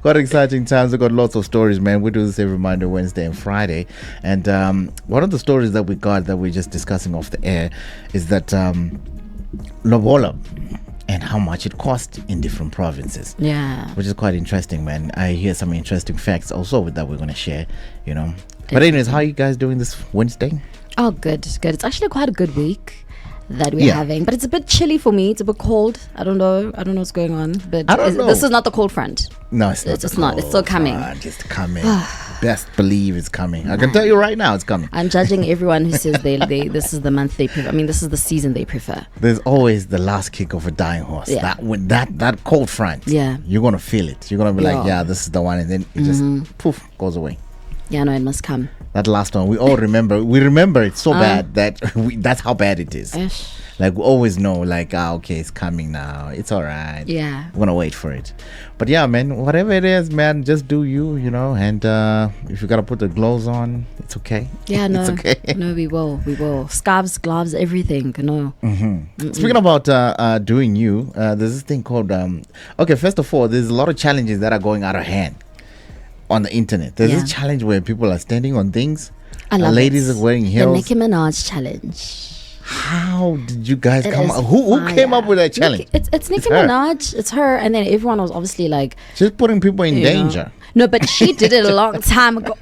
Quite exciting times. We've got lots of stories, man. We do this every Monday, Wednesday, and Friday. And one of the stories that we got that we're just discussing off the air is that Lobola and how much it costs in different provinces. Yeah. Which is quite interesting, man. I hear some interesting facts also that we're going to share, you know. But anyways, how are you guys doing this Wednesday? Oh, good. It's actually quite a good week that we're having, but it's a bit chilly for me. It's a bit cold. I don't know what's going on, but this is not the cold front. No, it's not. It's not. It's still coming. It's coming. Best believe it's coming. I can tell you right now, it's coming. I'm judging everyone who says they this is the month they prefer. I mean, this is the season they prefer. There's always the last kick of a dying horse. Yeah. That cold front. Yeah. You're gonna feel it. You're gonna be like, yeah, this is the one, and then it just poof goes away. Yeah, no, it must come. That last one, we all remember. We remember it so bad that that's how bad it is. Ish. Like, we always know, like, okay, it's coming now. It's all right. Yeah. We're going to wait for it. But yeah, man, whatever it is, man, just do you, you know. And if you got to put the gloves on, it's okay. Yeah, no. It's okay. No, we will. Scarves, gloves, everything, you know. Speaking about doing you, there's this thing called, okay, first of all, there's a lot of challenges that are going out of hand on the internet. There's this challenge where people are standing on things. I love ladies it. are wearing heels. The Nicki Minaj challenge. How did you guys come up? Who came up with that challenge? It's Nicki Minaj. It's her. And then everyone was obviously like... She's putting people in danger. No, but she did it a long time ago.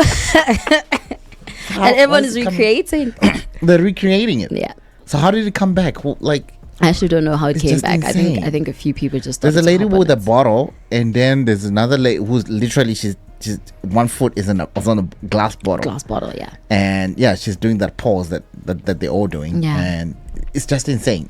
And everyone is recreating. They're recreating it. Yeah. So how did it come back? Like, I actually don't know how it came back. Insane. I think a few people just... There's a lady with a bottle, and then there's another lady who's literally... She's one foot is on a glass bottle. Yeah. And yeah, she's doing that pause that they're all doing. Yeah. And it's just insane.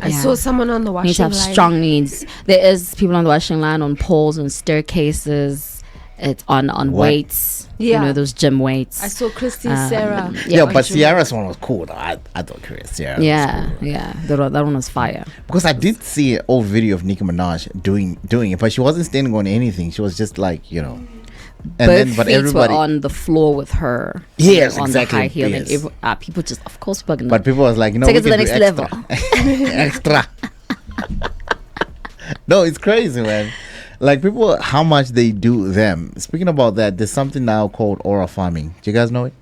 I saw someone on the washing Needs to line. have strong needs. There is people on the washing line, on poles, on staircases. It's on weights. Yeah. You know, those gym weights. I saw Christy Sarah. Yeah, but Sierra's one was cool though. I thought Sierra was cool. Yeah. That one was fire. Because I did see an old video of Nicki Minaj doing it, but she wasn't standing on anything. She was just like, you know. And but everybody were on the floor with her. Yes, on exactly. The high heel. Yes. And people just, of course, people are gonna. But people was like, you know, take it to the next level. Extra. No, it's crazy, man. Like, people, how much they do them. Speaking about that, there's something now called aura farming. Do you guys know it?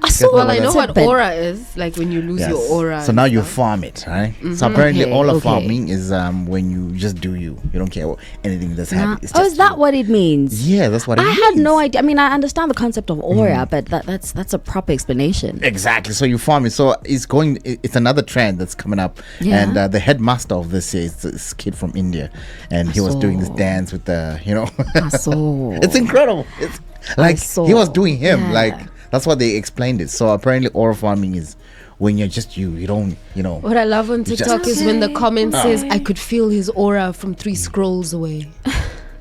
I know what aura is, like when you lose your aura. So now you farm it, right? So apparently aura farming is when you just do you don't care what anything that's happening. Is that what it means? Yeah, that's what it means. I had no idea. I mean, I understand the concept of aura, but that's a proper explanation. Exactly. So you farm it. So it's another trend that's coming up. And the headmaster of this is this kid from India, and he was doing this dance with the, you know. It's incredible. It's like he was doing him like. That's what they explained it. So apparently aura farming is when you're just you don't, you know. What I love on TikTok is when the comment says, I could feel his aura from 3 scrolls away.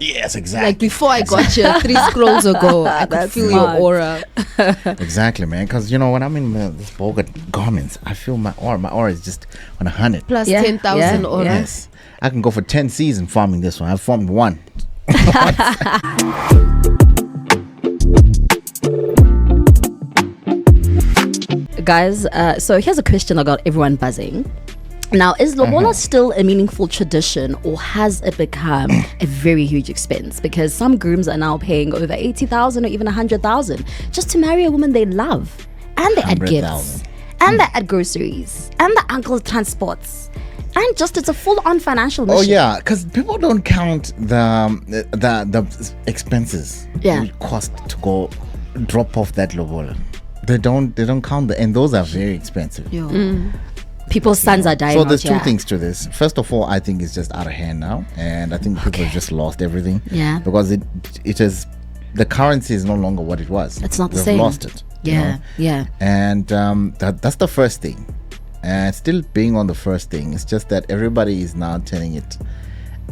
Yes, exactly. Like before I got here 3 scrolls ago, I could feel your aura. Exactly, man. Because, you know, when I'm in this Bogart garments, I feel my aura is just on 100. Plus 10,000 aura. Yes. I can go for 10 seasons farming this one. I've farmed one. Guys, so here's a question that got everyone buzzing. Now, is Lobola still a meaningful tradition, or has it become a very huge expense? Because some grooms are now paying over 80,000 or even 100,000 just to marry a woman they love. And they add gifts. And they add groceries. And the uncle transports. And just it's a full-on financial mission. Oh yeah, because people don't count the expenses it cost to go drop off that Lobola. They don't count and those are very expensive. People's sons are dying. So there's two things to this. First of all, I think it's just out of hand now, and I think people have just lost everything. Yeah, because it is, the currency is no longer what it was. It's not the They've same. Lost it. Yeah, yeah. And that's the first thing. And still being on the first thing, it's just that everybody is now turning it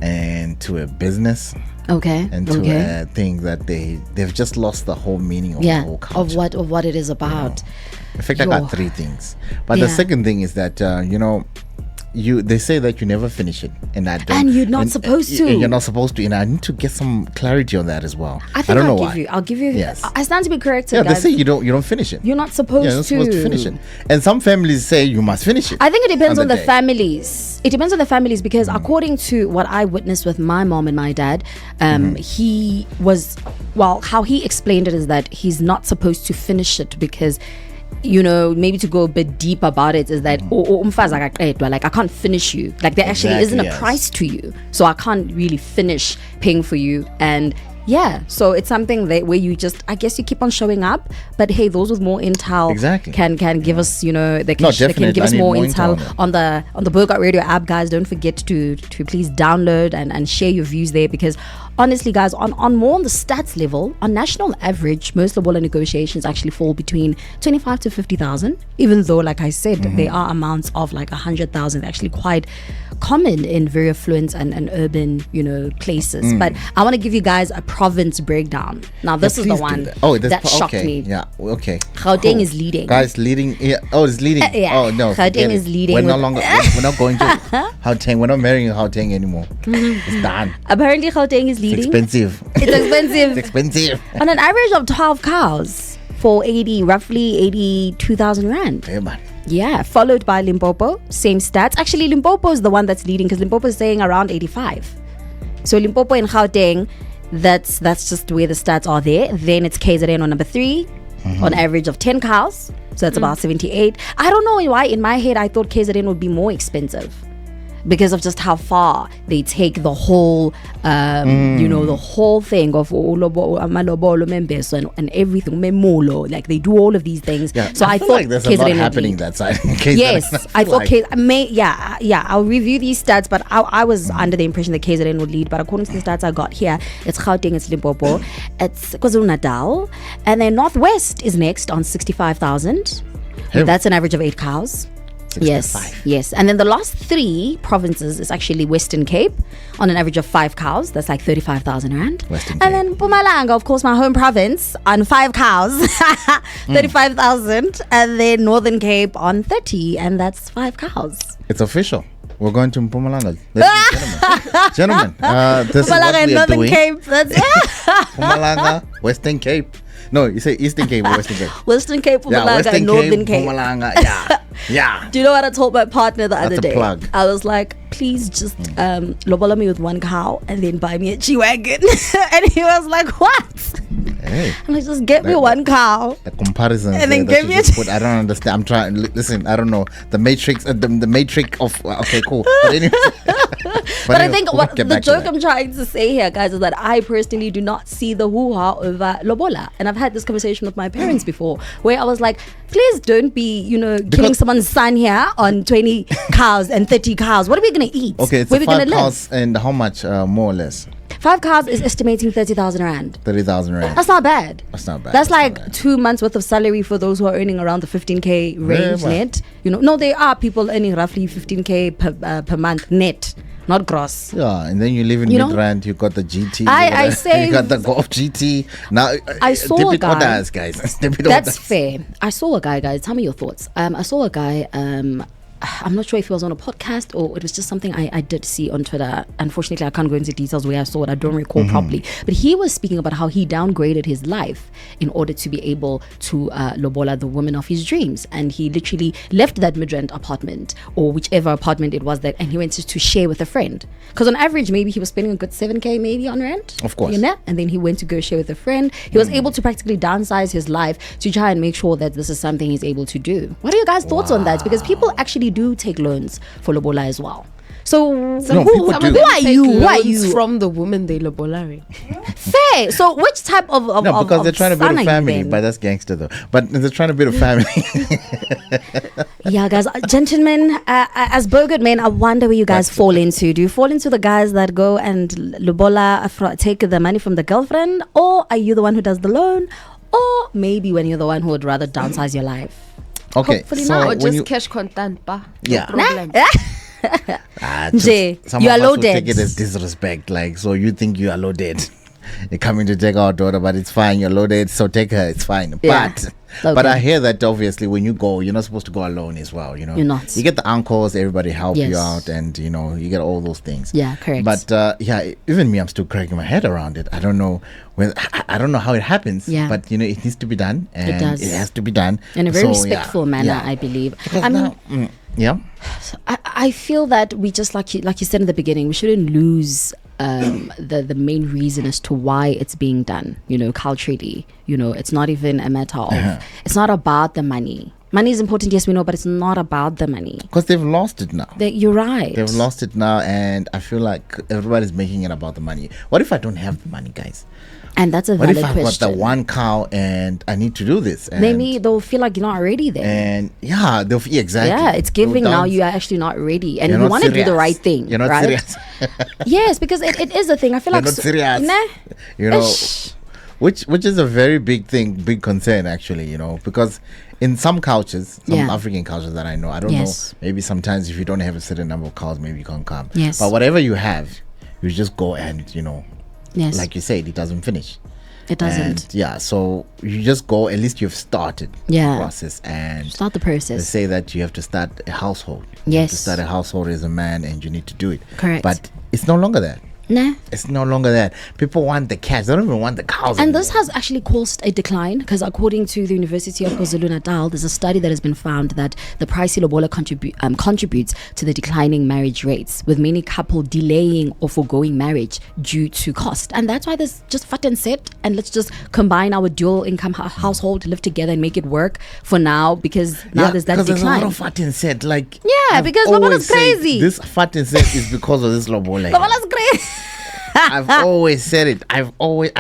into a business. Okay. And to a thing that they've just lost the whole meaning of the whole culture. of what it is about. In fact, I got 3 things. But the second thing is that they say that you never finish it, and you're not supposed to. You're not supposed to, and I need to get some clarity on that as well. I think I'll give you. Yes. I stand to be corrected. Yeah, guys. they say you don't finish it. You're not supposed You're not supposed to finish it, and some families say you must finish it. I think it depends on the families. It depends on the families because according to what I witnessed with my mom and my dad, he was how he explained it is that he's not supposed to finish it because, maybe to go a bit deep about it is that like I can't finish you, like there actually isn't a price to you, so I can't really finish paying for you. And so it's something that where you just, I guess you keep on showing up, but hey, those with more intel can give us, they can give us more intel on the Bogart Radio app, guys. Don't forget to please download and share your views there, because honestly, guys, on more on the stats level, on national average, most Lobola negotiations actually fall between 25 to 50,000, even though, like I said, there are amounts of like 100,000 actually quite common in very affluent and urban, places. But I want to give you guys a province breakdown. Now, this is the one that shocked me. Yeah, okay. Gauteng is leading. Guys, leading. Yeah. Oh, it's leading. Oh, no. Gauteng is leading. We're we're not going to Gauteng. We're not marrying Gauteng anymore. It's done. Apparently, Gauteng is leading. It's expensive. It's expensive. On an average of 12 cows for roughly 82,000 rand. Hey, man. Yeah, followed by Limpopo, same stats. Actually, Limpopo is the one that's leading because Limpopo is saying around 85. So Limpopo and Gauteng, that's just where the stats are there. Then it's KZN on number 3, on average of 10 cows. So that's about 78. I don't know why in my head I thought KZN would be more expensive, because of just how far they take the whole, the whole thing of Lobola members and everything, memolo, like they do all of these things. Yeah, so I thought like there's a lot happening that side. Yes, I thought I'll review these stats, but I was under the impression that KZN would lead. But according to the stats I got here, it's Gauteng, it's Limpopo, it's KwaZulu-Natal, and then Northwest is next on 65,000. That's an average of 8 cows. 65. Yes. And then the last 3 provinces is actually Western Cape on an average of 5 cows. That's like 35,000 rand. Western Cape. And then Mpumalanga, of course, my home province, on 5 cows, 35,000. And then Northern Cape on 30, and that's 5 cows. It's official. We're going to Mpumalanga. Gentlemen, this Mpumalanga is what and we are Northern doing. Cape. That's Mpumalanga, Western Cape. No, you say Eastern Cape or Western Cape? Western Cape, Mpumalanga, and Northern Cape. Mpumalanga, yeah. Do you know what I told my partner the other day? Plug. I was like, please just lobola me with 1 cow and then buy me a G-Wagon. And he was like, what? Hey. I'm like, just get me 1 cow. The comparison. And then give me a I don't understand. I'm trying. Listen, I don't know. The matrix. The matrix of. Okay, cool. But anyway. But I think what the joke I'm trying to say here, guys, is that I personally do not see the hoo-ha over Lobola. And I've had this conversation with my parents before, where I was like, please don't be, killing someone's son here on 20 cows and 30 cows. What are we going to eat? Okay, it's where are we 5 going to cows live? and how much, more or less? 5 cows is estimating 30,000 rand. 30,000 rand. That's not bad. That's like 2 months worth of salary for those who are earning around the 15k range net. No, there are people earning roughly 15k per month net, not gross. Yeah, and then you live in Midrand, you got the GT. I say you got the Golf GT. Now I saw a guy. Guys. That's fair. I saw a guy, guys. Tell me your thoughts. I saw a guy. I'm not sure if he was on a podcast or it was just something I did see on Twitter. Unfortunately, I can't go into details where I saw it. I don't recall properly. But he was speaking about how he downgraded his life in order to be able to lobola the woman of his dreams. And he literally left that mid-rent apartment or whichever apartment it was that, and he went to share with a friend. Because on average, maybe he was spending a good 7k maybe on rent. Of course. And then he went to go share with a friend. He was able to practically downsize his life to try and make sure that this is something he's able to do. What are your guys' thoughts on that? Because people actually do take loans for lobola as well. So who are you? Who are you? From the woman they lobola. Fair. So which type of no, because they're trying to build a family, then? but that's gangster though. But they're trying to build a family. Yeah, guys, gentlemen, as Bogart men, I wonder where you guys fall into. Do you fall into the guys that go and lobola, take the money from the girlfriend, or are you the one who does the loan, or maybe when you're the one who would rather downsize your life? Okay, hopefully so not. Or just cash contant, pa. Yeah. No problem. You are loaded. Take it as disrespect. Like, so you think you are loaded. You're coming to take our daughter, but it's fine. You're loaded, so take her. It's fine. Yeah. But Okay. But I hear that obviously when you go, you're not supposed to go alone as well. You know, You're not. You get the uncles, everybody help Yes. you out, and you know you get all those things. Yeah, correct. But even me, I'm still cracking my head around it. I don't know I don't know how it happens. Yeah. But you know, it needs to be done, and It does. It has to be done in a very So, respectful manner, I believe. Because I mean, now, yeah. I feel that we just like you said in the beginning, we shouldn't lose the main reason as to why it's being done. You know, culturally, you know, it's not even a matter of it's not about the money. Money is important, yes, we know, but it's not about the money. Because they've lost it now. You're right. They've lost it now, and I feel like everybody's making it about the money. What if I don't have the money, guys? And that's a What valid if I've question. got the one cow and I need to do this? And, Maybe they'll feel like you're not ready then. And exactly. Yeah, it's giving They'll now down- you are actually not ready, and You're you not want to do the serious. right thing. You're not right? serious. Yes, because it is a thing. I feel You're like not serious. Nah. You know, Ish. which is a very big big concern actually. You know, because in some cultures, some Yeah. African cultures that I know, I don't Yes. know. Maybe sometimes if you don't have a certain number of cows, maybe you can't come. Yes. But whatever you have, you just go and Yes, like you said, it doesn't finish. it doesn't. And yeah, so you just go. At least you've started Yeah. the process, and Start the they process. say that you have to start a household. You have to Yes. start a household as a man, and you need to do it. Correct. But it's no longer that. Nah. It's no longer that. People want the cash. They don't even want the cows. And this anymore. has actually caused a decline because according to the University of KwaZulu-Natal, there's a study that has been found that the pricey lobola contributes to the declining marriage rates, with many couple delaying or foregoing marriage due to cost. And that's why there's just fat and set, and let's just combine our dual income household, live together and make it work for now, because now there's that because decline. there's a lot of fat and set. Like Because always lobola's said crazy. This fat and set is because of this lobola. Lobola's crazy. I've always said it. I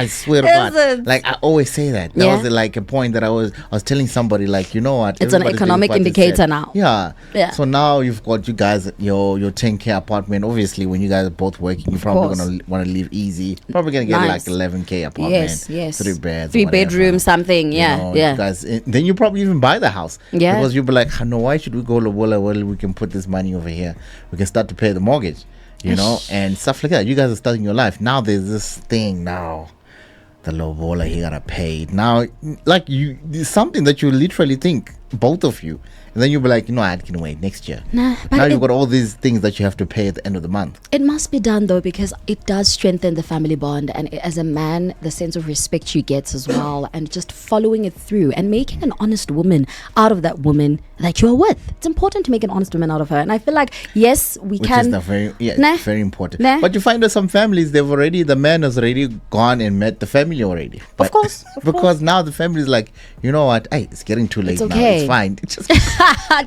swear to Is God. it? Like I always say that. That Yeah. was like a point that I was telling somebody, like, you know what? It's an everybody's doing economic fat and indicator set. now. Yeah. Yeah. So now you've got you guys your 10K apartment. Obviously, when you guys are both working, you're probably course. gonna want to live easy. Probably gonna get Nice. like 11K apartment. Yes. 3 beds. 3 whatever. bedrooms, something. You Yeah, know, yeah. you guys, then you probably even buy the house. Yeah. Because you'll be like, no, why should we go Lobola? Well, we can put this money over here. We can start to pay the mortgage, you know, and stuff like that. You guys are starting your life. Now there's this thing now. The Lobola, he gotta pay. Now, like it's something that you literally think, both of you. And then you'll be like, I can wait next year. Nah, but Now you've got all these things that you have to pay at the end of the month. It must be done though, because it does strengthen the family bond, and as a man, the sense of respect you get as well, and just following it through and making an honest woman out of that woman that you're with. It's important to make an honest woman out of her, and I feel like yes, we Which can. is Nah. very important. Nah. But you find that some families, the man has already gone and met the family already. But Of course, because now the family is like, you know what? Hey, it's getting too late now. okay. It's fine. It's just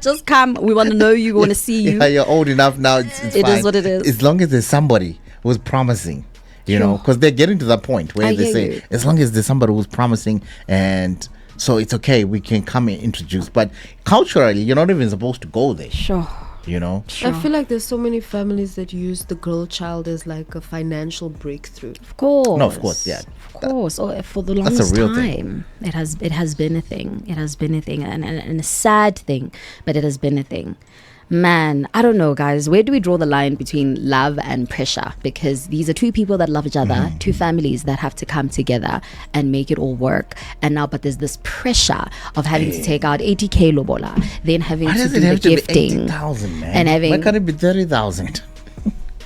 Just come. We want to know you. We want to see you. yeah, you're old enough now. It's It fine. is what it is. As long as there's somebody who's promising, you know, because they're getting to that point where I they hear say, you. as long as there's somebody who's promising, and so it's okay, we can come and introduce. But culturally, you're not even supposed to go there. Sure. You know. Sure. I feel like there's so many families that use the girl child as like a financial breakthrough. Of course. No, of course, yeah. Of course. Oh, for the That's a longest real time, thing. it has been a thing. It has been a thing, and a sad thing, but it has been a thing. Man, I don't know, guys. Where do we draw the line between love and pressure? Because these are two people that love each other, two families that have to come together and make it all work. And now, but there's this pressure of having to take out 80K lobola, then having Why to does do it the have to be gifting, 80,000, man? and having- Why can't it be 30,000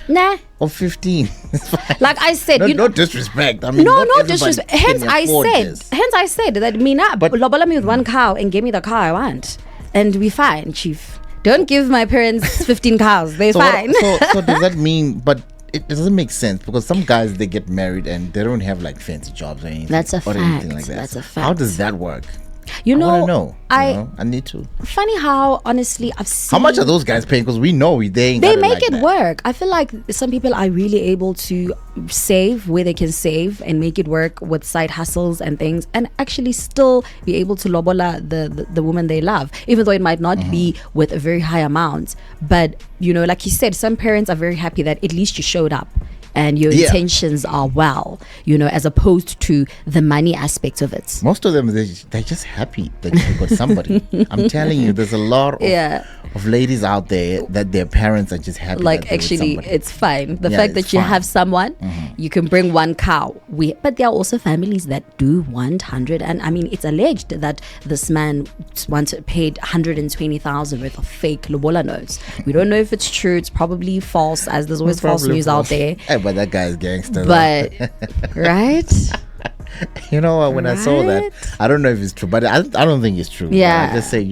nah. or 15? It's fine. Like I said, No disrespect. I mean, no, not no everybody disrespect. can Hence afford this. I said that Mina But- lobola me with one cow and give me the cow I want, and we fine, chief. Don't give my parents 15 cows. They're fine. So does that mean? But it doesn't make sense, because some guys, they get married and they don't have like fancy jobs or anything. That's a or anything fact. like that. That's a How fact. does that work? You I know, want to know. I you know? I need to. funny how honestly I've seen How much are those guys paying? Because we know they ain't they got it make like it that. work. I feel like some people are really able to save where they can save and make it work with side hustles and things, and actually still be able to lobola the woman they love, even though it might not be with a very high amount. But you know, like you said, some parents are very happy that at least you showed up and your Yeah. intentions are well, you know, as opposed to the money aspect of it. Most of them, they're just happy that you got somebody. I'm telling you, there's a lot of, Yeah. of ladies out there that their parents are just happy. Like that they're with actually somebody. it's fine, the Yeah, fact it's that you fine. have someone you can bring one cow. But there are also families that do 100. And I mean, it's alleged that this man once paid 120,000 worth of fake Lobola notes. We don't know if it's true. It's probably false, as there's always false news out there. Hey, but that guy's gangster. But, right? You know, when I saw that, I don't know if it's true, but I don't think it's true. Yeah. I just say,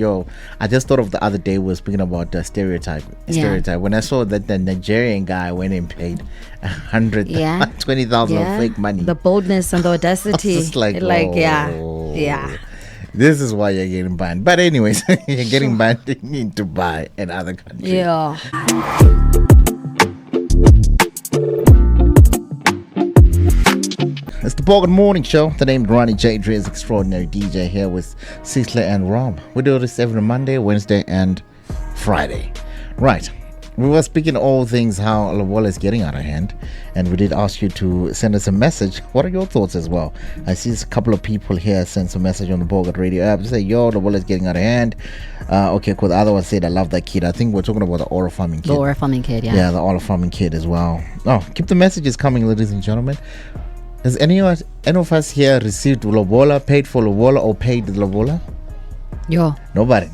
I just thought of the other day, we were speaking about stereotype. When I saw that the Nigerian guy went and paid 120,000 of fake money. The boldness and the audacity. Just like, yeah. This is why you're getting banned. But anyways, you're getting banned in Dubai and other countries. Yeah. It's the Bogart Morning Show. The name Ronnie J. Dre's extraordinary DJ here with Cecily and Rom. We do this every Monday, Wednesday, and Friday. Right. We were speaking all things how Lobola is getting out of hand, and we did ask you to send us a message. What are your thoughts as well? I see a couple of people here send some message on the Bogart Radio app. They say, Lobola is getting out of hand. Okay, cool. The other one said, I love that kid. I think we're talking about the oral farming kid. The oral farming kid, yeah. Yeah, the oral farming kid as well. Oh, keep the messages coming, ladies and gentlemen. Has any of us here received Lobola, paid for Lobola, or paid the Lobola? Yo. Nobody.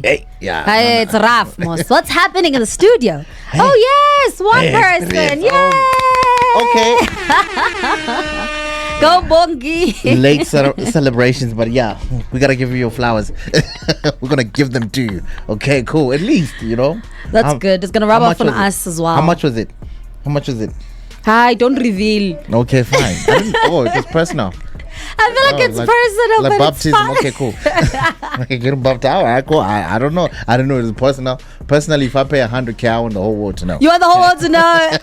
Hey, yeah. Hey, it's rough, Mos. What's happening in the studio? Hey. Oh, yes, one person. Yay! Okay. Go, Bongi. Late celebrations, but yeah, we got to give you your flowers. We're going to give them to you. Okay, cool. At least, That's good. It's going to rub off on us as well. How much was it? Hi, don't reveal. Okay, fine. It was personal. I feel like it's personal, like but baptism. It's fine. Okay, cool. Okay, get baptized. All right, cool. I don't know. It's personal. Personally, if I pay 100K, I want the whole world to know. You want the whole world to know.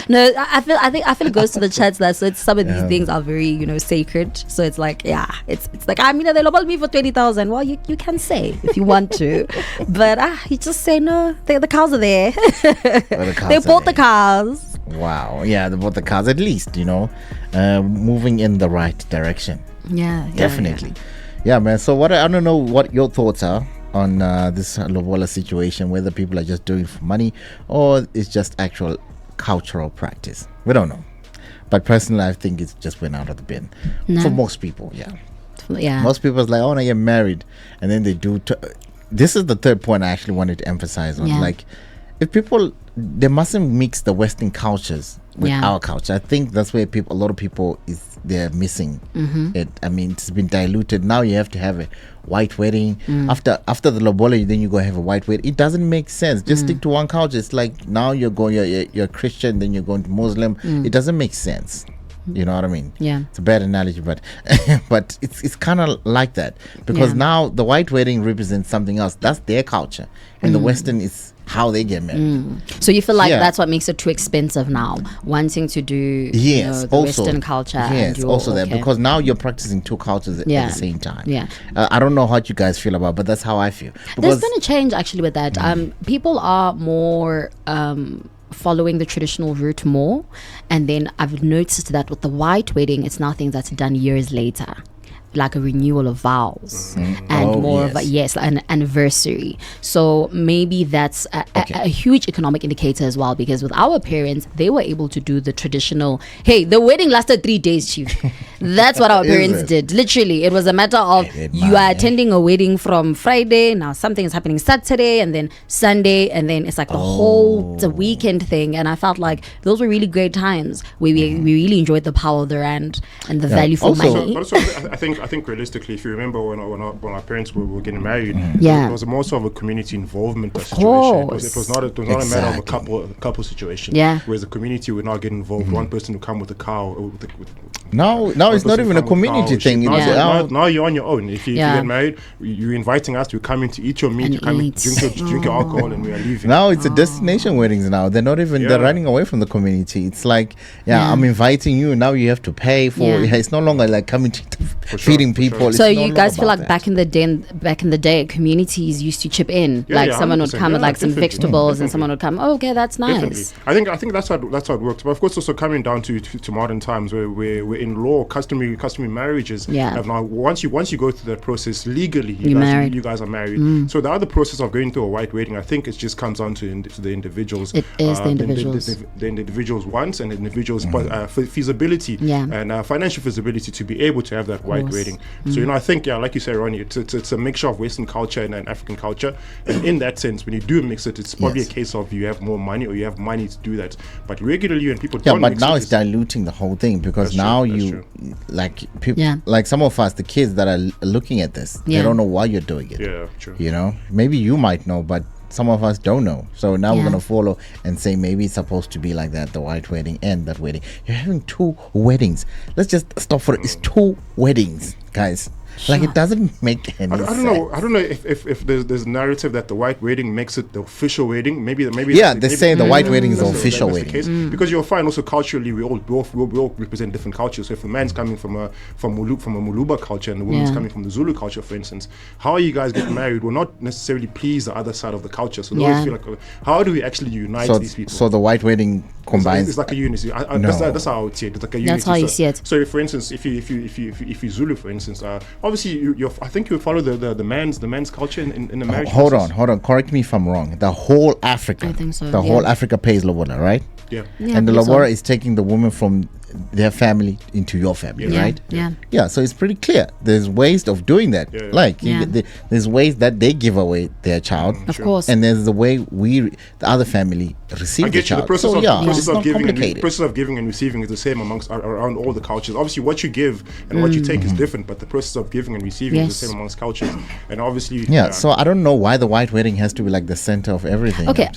No, I feel it goes to the chats that so it's some of these things are very sacred. So it's like it's like they lobbled me for 20,000. Well, you can say if you want to, but you just say no. The cows are there. They bought the cars. Wow, yeah, they bought the cars. At least moving in the right direction. Yeah, definitely. Yeah, man. So I don't know what your thoughts are on this Lobola situation, whether people are just doing it for money or it's just actual cultural practice. We don't know, but personally I think it's just went out of the bin for most people. Most people is like, I want to get married, and then they do this is the third point I actually wanted to emphasize on. Like, if people, they mustn't mix the Western cultures with our culture. I think that's where a lot of people they're missing it. I mean, it's been diluted. Now you have to have a white wedding. After the Lobola, then you go have a white wedding. It doesn't make sense. Just stick to one culture. It's like now you're Christian, then you're going to Muslim. It doesn't make sense. You know what I mean? Yeah. It's a bad analogy, but but it's kind of like that, because now the white wedding represents something else. That's their culture, and the Western is how they get married. So you feel like that's what makes it too expensive now, wanting to do the Western culture. Yes, also that, because now you're practicing two cultures at the same time. Yeah. I don't know what you guys feel about, but that's how I feel. There's been a change actually with that. People are more following the traditional route more, and then I've noticed that with the white wedding, it's now things that's done years later, like a renewal of vows and more of an anniversary. So maybe that's a huge economic indicator as well, because with our parents, they were able to do the traditional, hey, the wedding lasted 3 days, chief. That's what our parents did. Literally, it was a matter of you are attending a wedding from Friday, now something is happening Saturday, and then Sunday, and then it's like the whole weekend thing. And I felt like those were really great times where we really enjoyed the power of the rand and the value for money. But also, I think realistically, if you remember when our parents were getting married, Yeah. it was more so of a community involvement situation. It was not a matter of a couple situation. Yeah. Whereas the community would not get involved. One person would come with a cow. Now it's not even a community thing. Now you're on your own. If you get married, you're inviting us to come in to eat your meat, to come in, drink your alcohol, and we are leaving. Now it's a destination weddings now. They're not even, they're running away from the community. It's like, I'm inviting you. Now you have to pay for it. It's no longer like coming to feeding people. So you guys feel like back in the day, communities used to chip in. Someone would come with like some vegetables, and someone would come. Oh, okay, that's nice. Definitely. I think that's how it works. But of course, also coming down to modern times where we're in law, customary marriages. Yeah. Now, once you go through that process legally, you guys are married. So the other process of going through a white wedding, I think it just comes down to the individuals. It is the individuals. The individuals' wants and the individuals' feasibility and financial feasibility to be able to have that white wedding. So I think like you say, Ronnie, it's a mixture of Western culture and African culture, and in that sense, when you do mix it, it's probably a case of you have more money or you have money to do that. But regularly, when people don't but now it's diluting the whole thing, because now like people, like some of us, the kids that are looking at this, they don't know why you're doing it. Yeah, true. Maybe you might know, but some of us don't know. So now we're going to follow and say maybe it's supposed to be like that, the white wedding and that wedding. You're having 2 weddings. Let's just stop for it. It's 2 weddings, guys. Like, it doesn't make any sense. I don't know if there's narrative that the white wedding makes it the official wedding. Maybe they say the white wedding is the official wedding. Because you'll find also culturally we all represent different cultures. So if a man's coming from a Muluba culture and the woman's coming from the Zulu culture, for instance, how you guys get married will not necessarily please the other side of the culture. So they always feel like, how do we actually unite these people? So the white wedding combines. It's like a unity. That's how I would see it. It's like a unity. That's how you see it. So for instance, if you Zulu, for instance, obviously I think you follow the man's culture in the marriage. Hold on. Correct me if I'm wrong. The whole Africa. I think so. The whole Africa pays Lobola, right? Yeah. And the Lobola is taking the woman from their family into your family, right? Yeah. So it's pretty clear. There's ways of doing that. There's ways that they give away their child, of course, and there's the way the other family receive the child. The process of giving and receiving is the same around all the cultures. Obviously, what you give and what you take is different, but the process of giving and receiving is the same amongst cultures. And obviously, so I don't know why the white wedding has to be like the center of everything. Okay,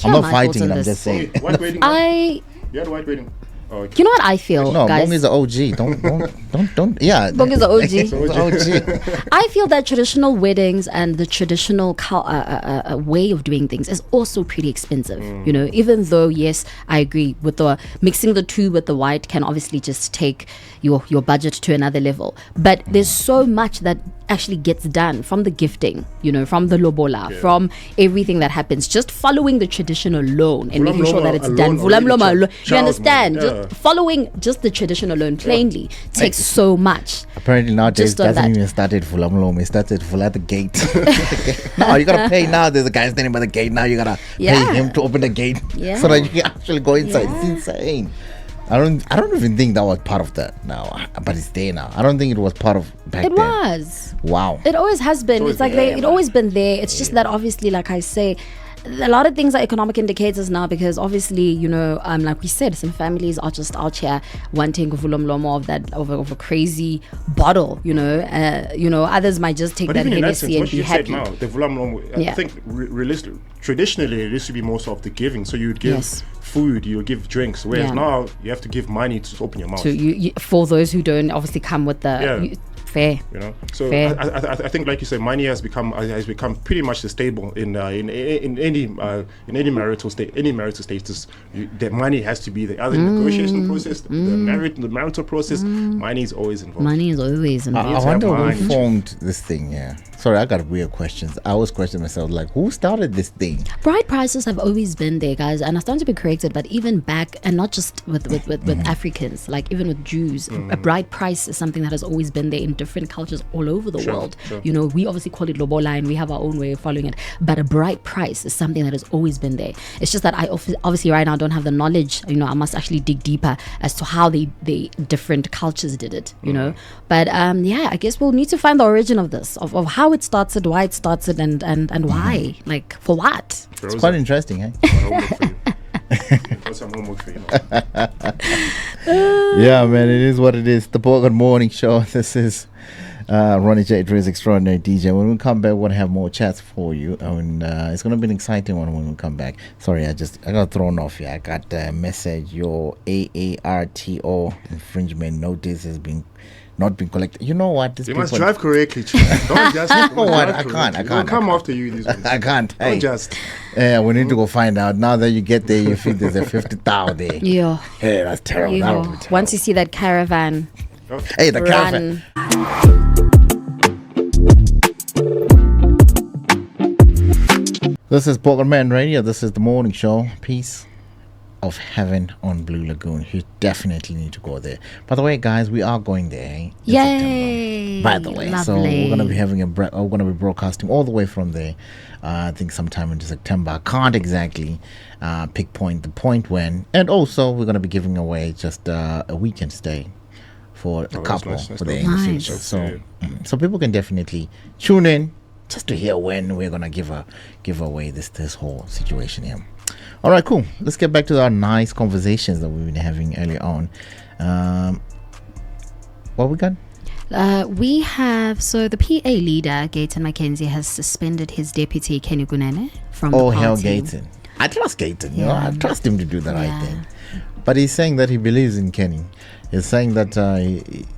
I'm not fighting it. I'm just saying. White wedding. You had a white wedding. Oh, okay. You know what I feel, guys? Bong is the OG. Don't. Yeah. Bong is the OG. I feel that traditional weddings and the traditional way of doing things is also pretty expensive. Even though, yes, I agree with the mixing the two with the white can obviously just take your budget to another level. But there's so much that actually gets done, from the gifting, from the lobola, from everything that happens, just following the tradition alone and making sure that it's done. You understand? Just following just the tradition alone plainly takes so much. Apparently nowadays it doesn't even start at Fulamlom, it started at the gate. No, you gotta pay now. There's a guy standing by the gate now. You gotta pay him to open the gate so that you can actually go inside. It's insane. I don't even think that was part of that now, but it's there now. I don't think it was part of back then. It was. Wow. It always has been. It's like it's always been there. It's just that obviously, like I say, a lot of things are economic indicators now, because obviously, like we said, some families are just out here wanting vulomlomo of a crazy bottle, others might just take that Hennessy and be happy. Now, the vulomlomo, I think traditionally it used to be more so of the giving. So you would give food, you would give drinks, whereas now you have to give money to open your mouth. So for those who don't obviously come with the fair. So fair. I think, like you said, money has become pretty much the stable in any marital status. The money has to be there. Either negotiation process, the marital process, money is always involved. I wonder who formed this thing. Sorry, I got weird questions. I always question myself, like, who started this thing? Bride prices have always been there, guys, and I started to be corrected, but even back, and not just with Africans, like even with Jews, a bride price is something that has always been there in different cultures all over the world. Sure. We obviously call it lobola and we have our own way of following it, but a bride price is something that has always been there. It's just that I obviously right now don't have the knowledge. I must actually dig deeper as to how they different cultures did it. But I guess we'll need to find the origin of this, of how it started, why it started, and why, like, for what. It's quite interesting, eh? Yeah, man, it is what it is. The Bogart Morning Show. This is Ronnie J. Driz, extraordinary DJ. When we come back, we're going to have more chats for you, and it's going to be an exciting one when we come back. Sorry, I got thrown off here. I got a message. Your AARTO infringement notice has not been collected. You know what? You must drive correctly. Don't just. I can't. Don't come after you. These ones. I can't. Hey. Don't just. Yeah, we need to go find out. Now that you get there, you feel there's a 50,000 there. Yeah. Hey, that's terrible. That would be terrible. Once you see that caravan. Hey, the caravan. This is Bogart Man Radio. This is the morning show. Peace. of heaven on Blue Lagoon. You definitely need to go there. By the way, guys, we are going there. In Yay! September, by the way, so we're gonna be having we're gonna be broadcasting all the way from there. I think sometime into September. I can't exactly pinpoint the point when. And also, we're gonna be giving away just a weekend stay for a couple for the in the future. So people can definitely tune in just to hear when we're gonna give away this whole situation here. All right, cool. Let's get back to our nice conversations that we've been having earlier on. What we got? We have, so the PA leader, Gayton McKenzie, has suspended his deputy, Kunene, from the party. Oh, hell, Gayton. I trust Gayton. I trust him to do the right thing. But he's saying that he believes in Kenny. He's saying that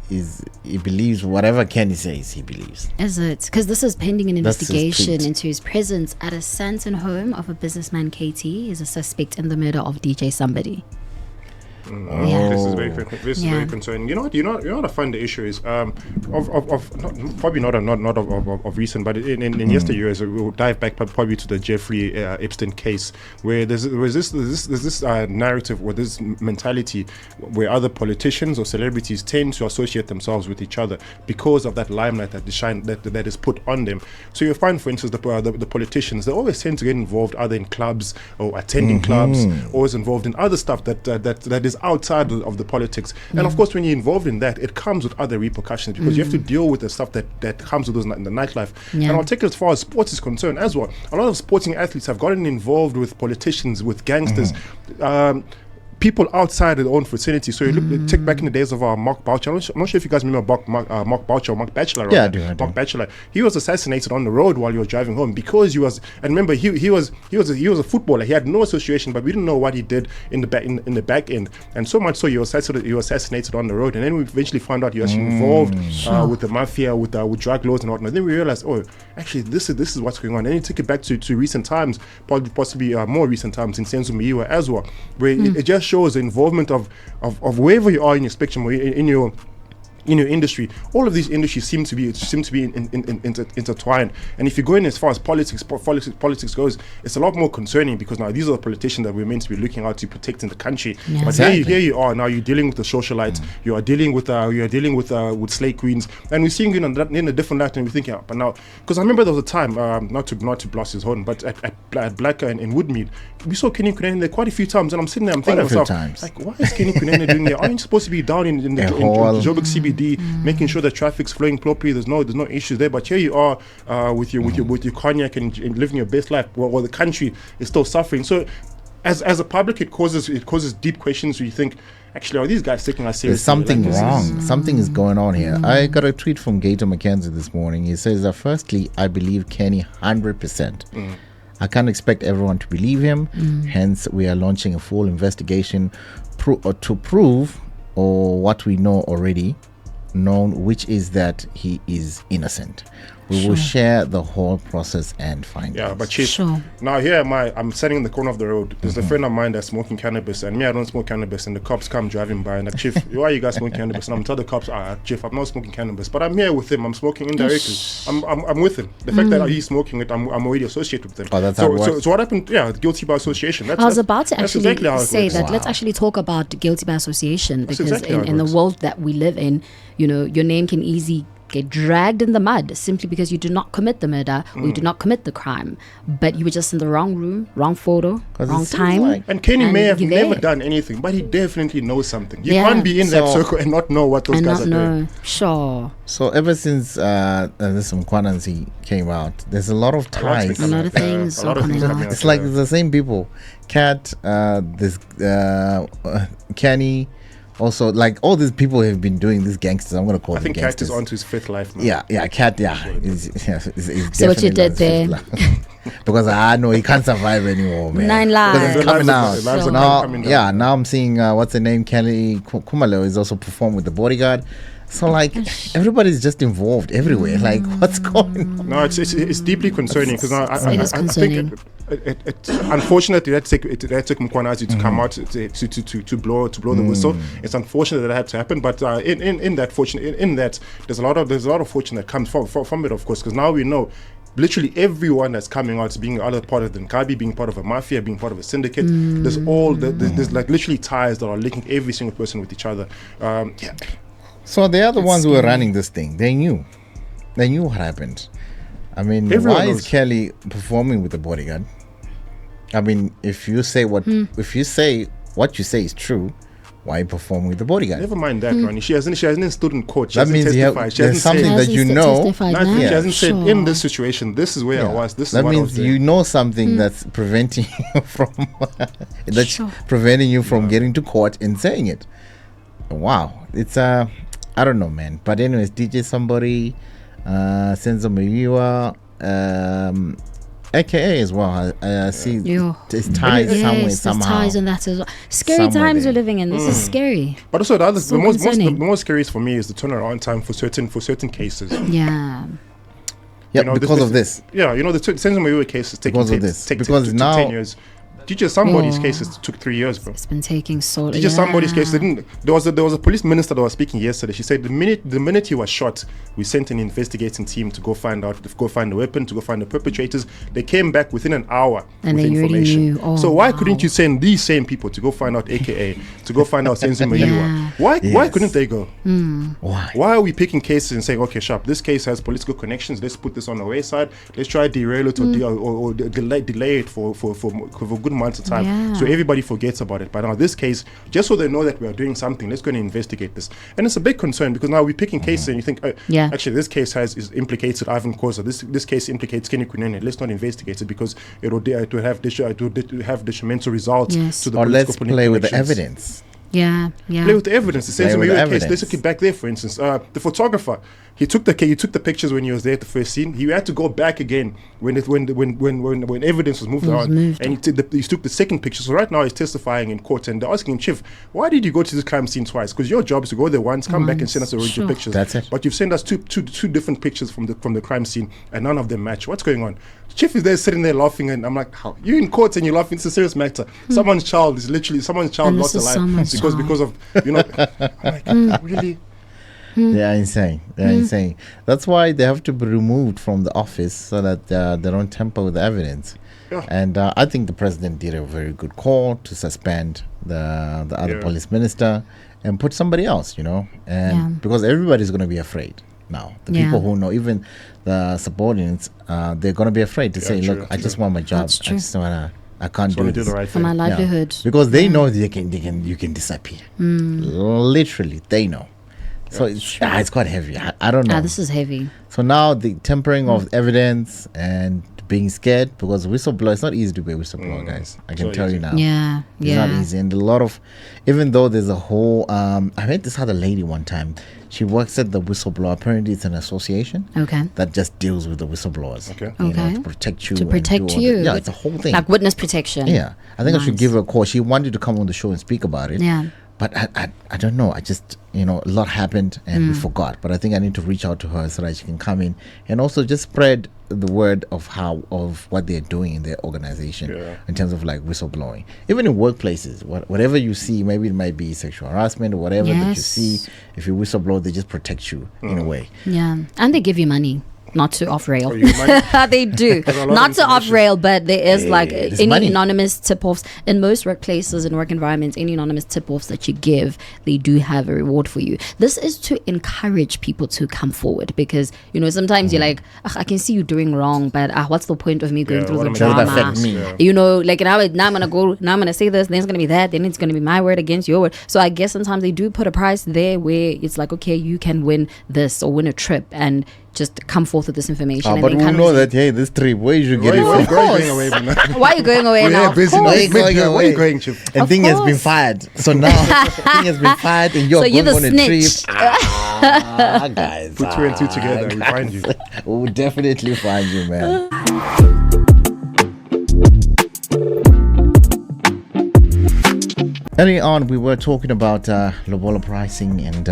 he believes whatever Kenny says he believes. Is it? Because this is pending an investigation into his presence at a Santon home of a businessman, KT. Is a suspect in the murder of DJ Sumbody. This is very concerning. You know what I find the issue is probably not of recent, but in yesteryears, we'll dive back probably to the Jeffrey Epstein case, where there's this narrative or this mentality where other politicians or celebrities tend to associate themselves with each other because of that limelight that is put on them. So you find, for instance, the politicians, they always tend to get involved either in clubs or attending clubs, always involved in other stuff that is outside of the politics. And of course, when you're involved in that, it comes with other repercussions because you have to deal with the stuff that comes with those in the nightlife. And I'll take it as far as sports is concerned as well. A lot of sporting athletes have gotten involved with politicians, with gangsters, people outside their own vicinity. So you take back in the days of Mark Boucher. I'm not sure if you guys remember Mark Boucher or Mark Batchelor. Right? Yeah, I do. Mark Batchelor. He was assassinated on the road while he was driving home because he was. And remember, he was a footballer. He had no association, but we didn't know what he did in the back end. And so much so he was assassinated on the road. And then we eventually found out he was involved with the mafia, with drug laws and whatnot. Then we realized, actually, this is what's going on. And then you take it back to recent times, possibly more recent times in Senzo Miwa as well, where it just shows the involvement of wherever you are in your spectrum or in your industry. All of these industries seem to be intertwined. And if you go in as far as politics goes, it's a lot more concerning because now these are the politicians that we're meant to be looking out to protect in the country. Yeah. But here you are now. You're dealing with the socialites. You are dealing with slave queens, and we're seeing it in a different light. And we're thinking, but now, because I remember there was a time, not to blast his horn, but at Blacker and in Woodmead, we saw Kenny Kunene there quite a few times, and I'm sitting there, I'm thinking to myself, like, why is Kenny Kunene doing there? Aren't you supposed to be down in Joburg CBD? Making sure the traffic's flowing properly. There's no issues there. But here you are with your cognac and living your best life, while the country is still suffering. So, as a public, it causes deep questions where you think, actually, are these guys taking us seriously? There's something wrong. Something is going on here. I got a tweet from Gayton McKenzie this morning. He says that firstly, I believe Kenny 100%. I can't expect everyone to believe him. Hence, we are launching a full investigation to prove or what we know already known, which is that he is innocent. We will share the whole process and findings. Yeah, but Chief, now here I'm sitting in the corner of the road. There's a friend of mine that's smoking cannabis, and me, I don't smoke cannabis, and the cops come driving by, and like, Chief, why are you guys smoking cannabis? And I'm telling the cops, Chief, I'm not smoking cannabis, but I'm here with him. I'm smoking indirectly. I'm with him. The fact that he's smoking it, I'm already associated with him. Oh, that's how it works. So what happened? Yeah, guilty by association. I was about to actually say that. Let's actually talk about guilty by association, because in the world that we live in, your name can easily get dragged in the mud simply because you do not commit the murder or you do not commit the crime, but you were just in the wrong room, wrong photo, wrong time. And Kenny may have never done anything, but he definitely knows something. You can't be in that circle and not know what those guys are doing. Sure. So ever since this Mkwananzi came out, there's a lot of ties. A lot of things coming out. It's like the same people. Kat, Kenny. Also, like, all these people have been doing these gangsters. I'm going to call them gangsters. I think Kat is on to his fifth life now. Yeah, Kat, He's so what you did there? Because I know he can't survive anymore, man. 9 lives. Because it's coming out. Now I'm seeing, what's the name? Kelly Khumalo is also performed with the Bodyguard. So, like, everybody's just involved everywhere. Like, what's going on? No, it's deeply concerning because I think unfortunately that took Mkwanazi to come out to blow the whistle. It's unfortunate that had to happen, but in that there's a lot of fortune that comes from it, of course, because now we know literally everyone that's coming out is being either part of the Nkabi, being part of a mafia, being part of a syndicate. There's like literally ties that are linking every single person with each other. So they are the ones who were running this thing. They knew what happened. I mean, Everyone why knows. is Kelly performing with the bodyguard? I mean, if you say what you say is true, why are you performing with the bodyguard? Never mind that, Ronnie. She hasn't stood in court. She That hasn't means testified. She there's hasn't something said, that you know. nothing. She hasn't said, Sure. in this situation, this is where I was. This is That what I means was doing. you know something that's preventing you from preventing you from getting to court and saying it. Wow, it's I don't know, man. But anyways, DJ Sumbody, Senzo Mayiwa, AKA as well. I see it's ties somewhere somehow. There's ties in that as well. Scary Somewhere times there. we're living in. This is scary. But also the concerning. most scariest for me is the turnaround time for certain cases. Yeah. Yeah, You know, because of this. Yeah, you know, the Senzo Mayiwa case is taking Because of this. Take Because now 10 years. DJ Somebody's Yeah. cases took 3 years, bro. It's been taking so long. DJ Somebody's case didn't. There was a police minister that was speaking yesterday. She said the minute he was shot, we sent an investigating team to go find the weapon, to go find the perpetrators. They came back within an hour And with they already information. knew. Oh, so why wow. couldn't you send these same people to go find out AKA, to go find out Senzo Mayiwa? Yeah. Why Yes. couldn't they go? Why? Why are we picking cases and saying, okay, sharp, this case has political connections, let's put this on the wayside, let's try to derail it or delay it for a good amount of time, Yeah. so everybody forgets about it. But now this case, just so they know that we are doing something, let's go and investigate this. And it's a big concern because now we're picking cases and you think, actually this case is implicated Ivan Kosa, this case implicates Kenny Kunene, let's not investigate it because it will have detrimental results Yes. to the Or political let's play with the connections. evidence. Yeah. Play with the evidence. The Play Senzo with the Mayiwa case. evidence. Let's look back there, for instance. The photographer, he took the pictures when he was there at the first scene. He had to go back again when evidence was moved around, and he took the second picture. So right now he's testifying in court, and they're asking him, Chief, why did you go to this crime scene twice? Because your job is to go there once, come back and send us original pictures. That's it. But you've sent us two different pictures from the crime scene, and none of them match. What's going on? Chief is there sitting there laughing, and I'm like, how? You're in court and you're laughing. It's a serious matter. Someone's child lost their life because of I'm like, really? They are insane. They're insane. That's why they have to be removed from the office so that they don't tamper with the evidence. Yeah. And I think the president did a very good call to suspend the other police minister and put somebody else, and because everybody's going to be afraid now. The people who know, even the subordinates, they're going to be afraid to say, look, I just want my job. That's true. I can't do this. the right For thing. my livelihood. Because they know you can disappear. Literally, they know. So it's quite heavy. I don't know. This is heavy. So now the tempering of evidence and being scared, because whistleblower, it's not easy to be a whistleblower, guys. I can tell you now. Yeah. It's not easy. And a lot of, even though there's a whole, I met this other lady one time. She works at the whistleblower. Apparently it's an association that just deals with the whistleblowers. To protect you. To protect you. Yeah, it's a whole thing. Like witness protection. Yeah. I think I should give her a call. She wanted to come on the show and speak about it. Yeah. But I don't know. I just, a lot happened and we forgot. But I think I need to reach out to her so that she can come in and also just spread the word of what they're doing in their organization in terms of like whistleblowing. Even in workplaces, whatever you see, maybe it might be sexual harassment or whatever that you see. If you whistleblow, they just protect you in a way. Yeah. And they give you money. Not to off rail. Oh, They do. Not to off rail, but there is any money. anonymous tip offs. In most workplaces and work environments, any anonymous tip offs that you give, they do have a reward for you. This is to encourage people to come forward because, sometimes you're like, I can see you doing wrong, but what's the point of me going through the drama? Affect me. Now I'm going to say this, then it's going to be that, then it's going to be my word against your word. So I guess sometimes they do put a price there where it's like, okay, you can win this or win a trip and just come forth with this information. And but we know that, this trip, where you should get it from. Why are you going away now? Busy now. Where you going, Chip? And thing has been fired. So now thing has been fired and you're going on a snitch. trip. Guys. Put two and two together, we find you. We'll definitely find you, man. Early on, we were talking about Lobola pricing and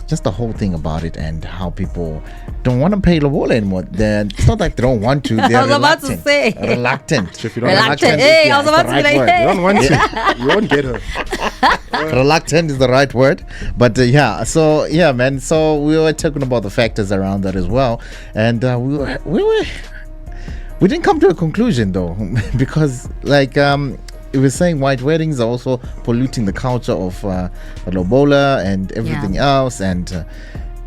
just the whole thing about it and how people don't want to pay Lobola anymore. It's not like they don't want to. They're I was about to say. reluctant. If you don't Reluctant. Hey, I was about to say. You don't want to. You won't get her. Reluctant is the right word. But man. So we were talking about the factors around that as well. And we were We didn't come to a conclusion though, because like it was saying white weddings are also polluting the culture of Lobola and everything else, and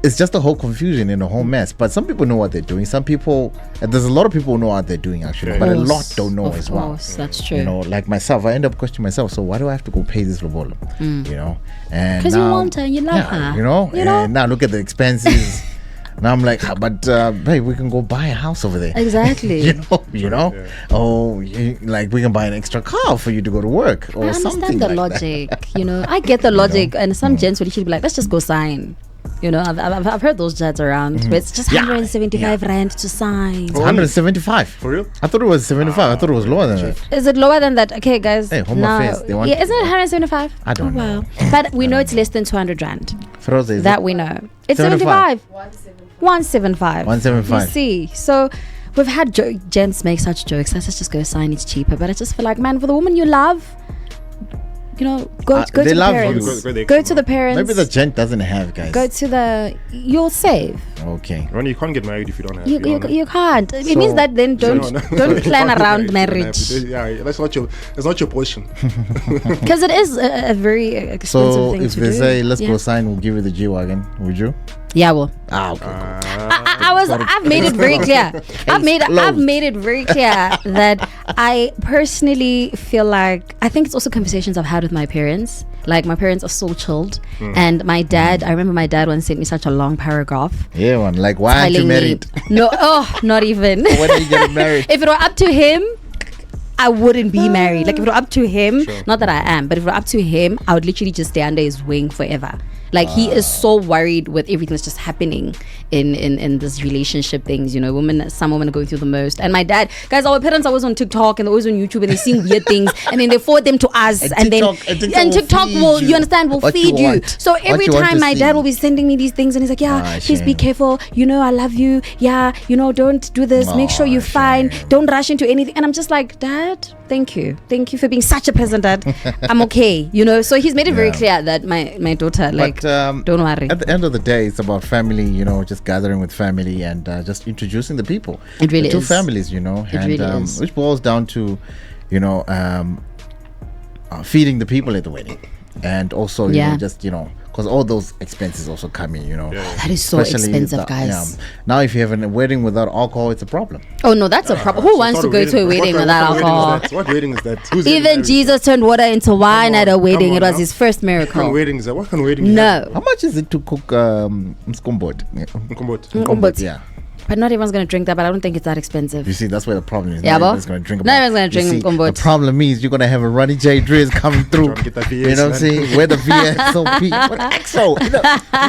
it's just a whole confusion and a whole mess. But some people know what they're doing. Some people, there's a lot of people who know what they're doing actually, but a lot don't know as well. Of course, that's true. You know, like myself, I end up questioning myself. So why do I have to go pay this Lobola? You know, and because you want her, and you love her. You know, and now look at the expenses. Now I'm like, but babe, we can go buy a house over there. Exactly. you know. Oh, like we can buy an extra car for you to go to work or something. I understand the logic. You know, I get the logic, and some gents would literally be like, let's just go sign. You know, I've heard those jets around where it's just 175 rand to sign. It's 175 for real? I thought it was 75. I thought it was lower than that. Is it lower than that? Okay, guys. Hey, Home Affairs. They want isn't it 175? I don't know. But we know it's less than 200 rand. Feroz, that we know. It's 75. 175. 175. You see, so we've had gents make such jokes. Let's just go sign. It's cheaper. But I just feel like, man, for the woman you love, you know, go to the parents. Go to the parents. Maybe the gent doesn't have, guys. Go to the. You'll save. Okay. Ronnie, you can't get married if you don't have. You can't. It means that then don't plan around marriage. Yeah, that's not your portion. Because it is a very expensive thing to do. So if they say let's go sign, we'll give you the G-Wagon. Would you? Yeah, well. Okay. I've made it very clear. I've made it very clear that I personally feel like, I think it's also conversations I've had with my parents. Like, my parents are so chilled, and my dad, I remember my dad once sent me such a long paragraph. Yeah, man. Like, why aren't you married? Not even. When are you getting married? If it were up to him, I wouldn't be married. Like, if it were up to him, not that I am, but if it were up to him, I would literally just stay under his wing forever. Like, he is so worried with everything that's just happening in this relationship things, you know. Some women are going through the most. And my dad, guys, our parents are always on TikTok and they're always on YouTube and they're seeing weird things and then they forward them to us, and TikTok will feed you. So every time my dad will be sending me these things and he's like, please be careful, you know, I love you, don't do this, make sure you're fine, don't rush into anything. And I'm just like, Dad, thank you for being such a pleasant dad. I'm okay, you know. So he's made it very clear that my daughter, like, don't worry. At the end of the day, it's about family, you know, just gathering with family and just introducing the people. It really is. Two families, you know, it really is. Which boils down to, you know, feeding the people at the wedding, and also, you know, just, you know, because all those expenses also come in, you know. That is so expensive, guys. Now, if you have a wedding without alcohol, it's a problem. Oh no, that's a problem. Who wants to go to a wedding without alcohol? What wedding is that? Even Jesus turned water into wine at a wedding. It was his first miracle. What kind of wedding is that? What kind of wedding? No. How much is it to cook mskombot? Mskombot, yeah. But not everyone's going to drink that, but I don't think it's that expensive. You see, that's where the problem is. Yeah, everyone's going to drink. Not everyone's going to drink mskombot. The problem is you're going to have a Ronnie J. Driz coming through. You know what I'm saying? Where the VSOP? What XO? You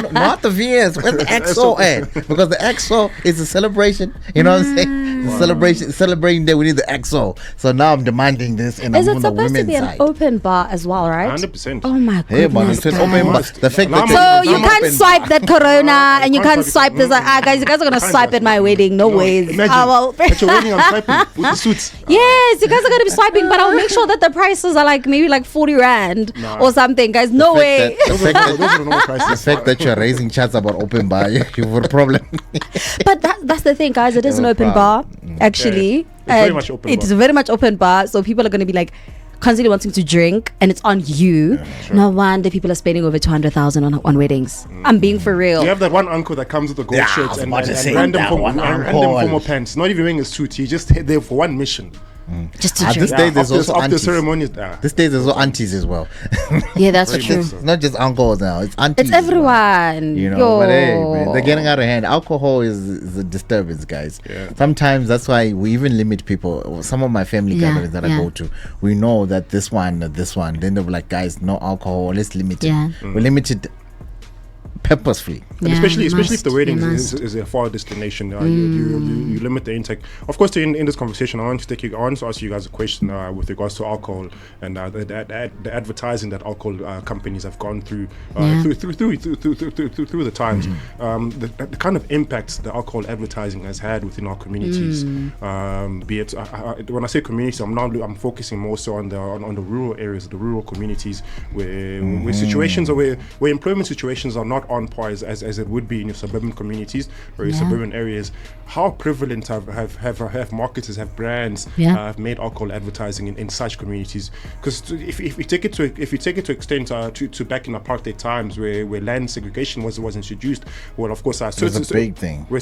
know, not the VS. Where's the XO at? Because the XO is a celebration. You know what I'm saying? Celebrating that we need the XO. So now I'm demanding this, and I'm on the women's side. Is it supposed to be an open bar as well, right? 100%. Oh my goodness. Hey, man, it's an open bar. The fact that so you can't swipe that Corona, and you can't swipe this. Guys, you guys are going to swipe at my wedding. No ways. Imagine, at your wedding, I'm swiping with the suits. Yes, you guys are going to be swiping, but I'll make sure that the prices are like maybe like 40 rand or something, guys. No way. The fact that you're raising chats about open bar, you have a problem. But that's the thing, guys. It is an open bar, actually. Yeah. It's very much open bar. So people are going to be like constantly wanting to drink, and it's on you. No wonder people are spending over 200,000 on weddings. I'm being for real. You have that one uncle that comes with the gold shirts and random formal pants. Not even wearing a suit. He's just there for one mission. Just to drink. This day there's also aunties. Ceremonies. This day there's also aunties as well. Yeah, that's true. It's not just uncles now. It's aunties. It's everyone. You know, but hey, man, they're getting out of hand. Alcohol is a disturbance, guys. Yeah. Sometimes that's why we even limit people. Some of my family gatherings that I go to, we know that this one. Then they're like, guys, no alcohol. Let's limit it. We limit it purposefully. Especially if the wedding is a far destination, you limit the intake. Of course, in this conversation, I want to ask you guys a question with regards to alcohol and the advertising that alcohol companies have gone through through the times. The kind of impacts the alcohol advertising has had within our communities. Be it when I say community, I'm focusing more so on the rural areas, the rural communities where situations where employment situations are not on par as it would be in your suburban communities or your suburban areas. How prevalent have marketers, have brands have made alcohol advertising in such communities? Because if you take it to extent to back in apartheid times where land segregation was introduced, well, of course, it was a big thing. Where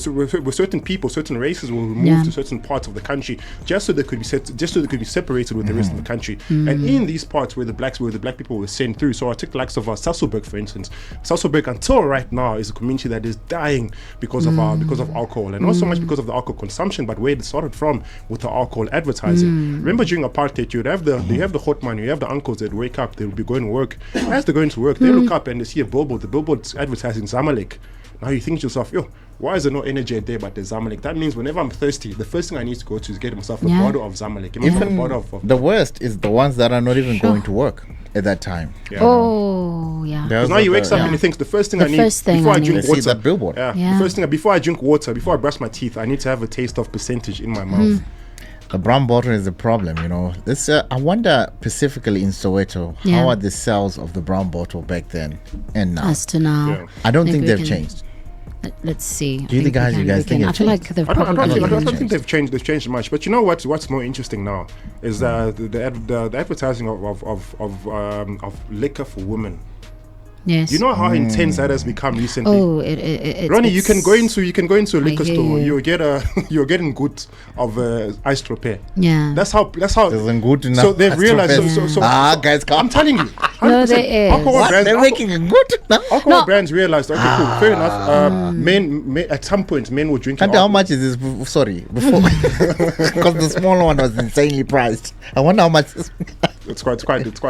certain people, certain races were removed to certain parts of the country just so they could be separated with the rest of the country. And in these parts where the black people were sent through, so I took the likes of Sasolburg, for instance. Sasolburg until right now is a community that is dying because of alcohol, and not so much because of the alcohol consumption, but where it started from with the alcohol advertising. Remember during apartheid, you have the hot man, you have the uncles that wake up, they'll be going to work. As they're going to work, they look up and they see a billboard. The billboard's advertising Zamalek. Now you think to yourself, yo, why is there no energy there but there's Zamalek? That means whenever I'm thirsty, the first thing I need to go to is get myself a bottle of Zamalek. The worst is the ones that are not even going to work at that time. Because now you wake up and you think the first thing I need before I drink water. That billboard. The first thing before I drink water, before I brush my teeth, I need to have a taste of percentage in my mouth. The brown bottle is the problem, you know. This I wonder specifically in Soweto, how are the sales of the brown bottle back then and now? As to now, I don't think they've changed. Let's see. Do you guys think? I feel like they've probably. I don't think they've changed. They've changed much. But you know what's more interesting now is the advertising of liquor for women. Yes. You know how intense that has become recently. Oh, Ronnie, you can go into a liquor store. You're getting good of iced rope. Yeah. That's how. Isn't good enough. So they've realized. So guys, I'm telling you. No, there is. What? They're making it good. Alcohol brands realized. Okay, cool, fair enough. Men at some point, men were drinking. And how much is this? Sorry, before because the smaller one was insanely priced. I wonder how much. It's quite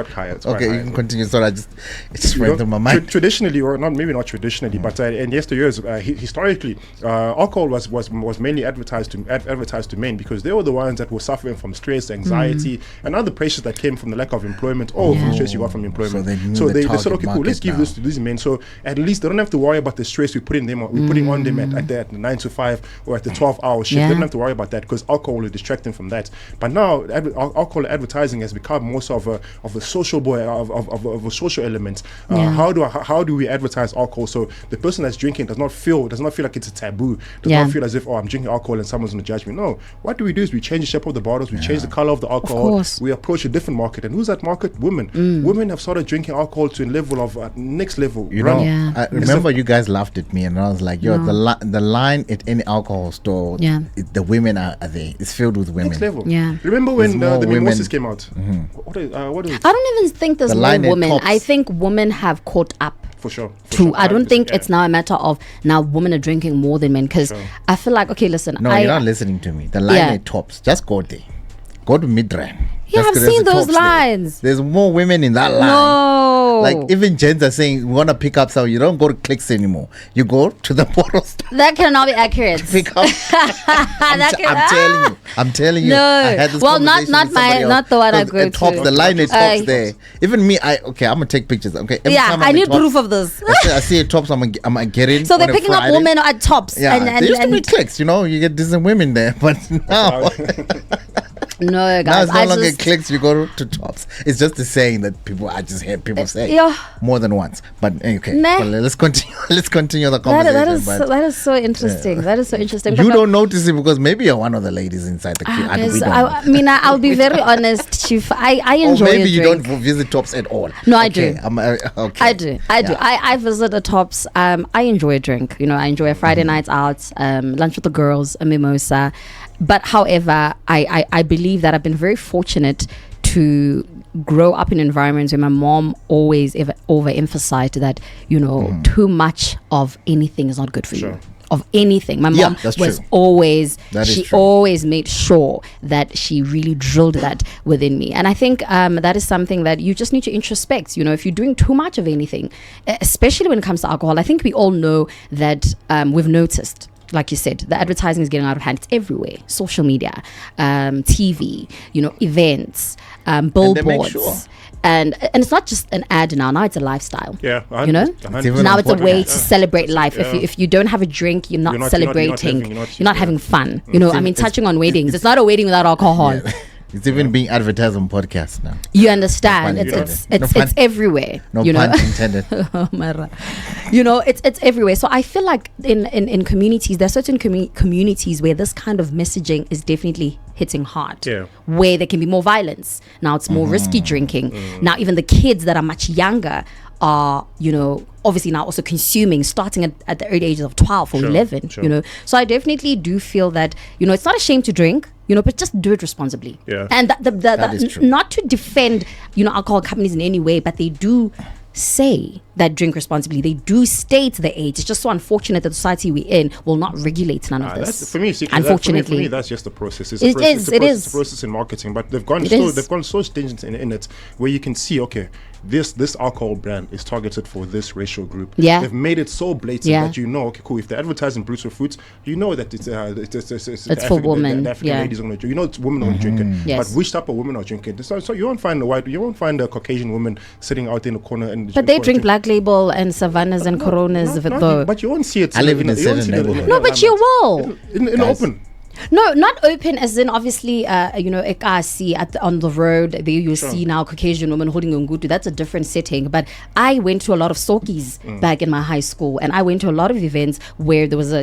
high. Okay, you can continue. Sorry, it just went through my mind. Traditionally, or maybe not traditionally, but in yesteryears, historically, alcohol was mainly advertised to men because they were the ones that were suffering from stress, anxiety, and other pressures that came from the lack of employment or from the stress you got from employment. So they said, okay, cool, let's give this to these men. So at least they don't have to worry about the stress we're putting on them at the 9 to 5 or at the 12-hour shift. They don't have to worry about that because alcohol is distracting from that. But now alcohol advertising has become more so of a social of a social element. How do we advertise alcohol so the person that's drinking does not feel like it's a taboo, does not feel as if, I'm drinking alcohol and someone's going to judge me. No, what do we do is we change the shape of the bottles, we change the color of the alcohol, we approach a different market. And who's that market? Women. Women have started drinking alcohol to a level of next level. I remember you guys laughed at me and I was like, the line at any alcohol store, the women are there. It's filled with women. Next level. Yeah. Remember when the mimosas came out? What is I don't even think there's more women. I think women have caught up. For sure. I don't think it's now a matter of now women are drinking more than men because I feel like, okay, listen. No, you're not listening to me. The line at Tops. Just go there. Go to Midrand. Yeah, I've seen those lines. There's more women in that line. No. Like even gents are saying, we want to pick up some. You don't go to Clicks anymore. You go to the bottle store. That cannot be accurate. Pick up. I'm telling you. No. I had this not the one I go to. Tops, the line at Tops there. Even me, I'm gonna take pictures. Okay. I need proof of this. I see at Tops. I'm gonna get in. So they're picking up women at Tops. Yeah. There used to be Clicks. You get decent women there, but now. No, guys. Now it's no longer Clicks, you go to Tops. It's just the saying that I just heard people say more than once. But okay, well, let's continue the conversation. That is so interesting. That is so interesting. You don't notice it because maybe you're one of the ladies inside the queue. I'll be very honest, Chief. I enjoy. Or maybe you don't visit Tops at all. No, I do. I do. I visit the Tops. I enjoy a drink. I enjoy a Friday night out, lunch with the girls, a mimosa. But however, I believe that I've been very fortunate to grow up in environments where my mom always overemphasized that, too much of anything is not good for you. Of anything. My mom was always made sure that she really drilled that within me. And I think that is something that you just need to introspect. If you're doing too much of anything, especially when it comes to alcohol, I think we all know that we've noticed. Like you said, the advertising is getting out of hand. It's everywhere. Social media, TV, events, billboards. And it's not just an ad now. Now it's a lifestyle. Yeah, now it's a way to celebrate life. If you don't have a drink, you're not celebrating. You're not having fun. Touching on weddings. It's not a wedding without alcohol. It's even being advertised on podcasts now. You understand? No It's everywhere. No you pun know? intended. You know, it's everywhere. So I feel like in communities, there are certain communities where this kind of messaging is definitely hitting hard. Yeah. Where there can be more violence. Now it's more risky drinking. Now even the kids that are much younger are, you know, obviously now also consuming, starting at the early ages of 12 or 11, you know. So I definitely do feel that, you know, it's not a shame to drink, you know, but just do it responsibly. Yeah. And That is true. not to defend, you know, alcohol companies in any way, but they do say that drink responsibly. They do state the age. It's just so unfortunate that the society we're in will not regulate none of this. For me, unfortunately, for me, that's just a process. It's It is. It's a process in marketing, but they've gone so stringent in it where you can see, okay, this alcohol brand is targeted for this racial group. Yeah. They've made it so blatant that you know, okay, cool. If they're advertising Bruce Fruits, you know that it's for women. The African ladies are going to drink. You know, it's women are going to drink it. Yes. But which type of women are drinking? So you won't find a Caucasian woman sitting out in the corner but they drink Black Label and Savannas and Coronas though. But you won't see it. I live in a certain neighborhood. No, but you will. In open. No, not open as in obviously, you know, on the road, there you see now Caucasian women holding ungutu. That's a different setting. But I went to a lot of Sokis back in my high school, and I went to a lot of events where there was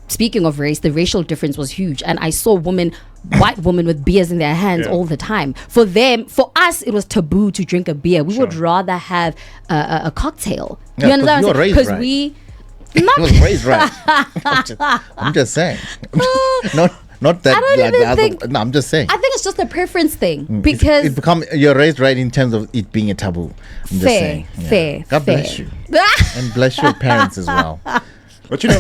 speaking of race, the racial difference was huge. And I saw white women with beers in their hands all the time. For us, it was taboo to drink a beer. We would rather have a cocktail. Yeah, you understand? Because right. we... He was raised right. I'm just saying. Not that. I don't like even the other, think. no, I'm just saying. I think it's just a preference thing because you're raised right in terms of it being a taboo. I'm just saying. Yeah. Fair. God bless you, and bless your parents as well. But you know,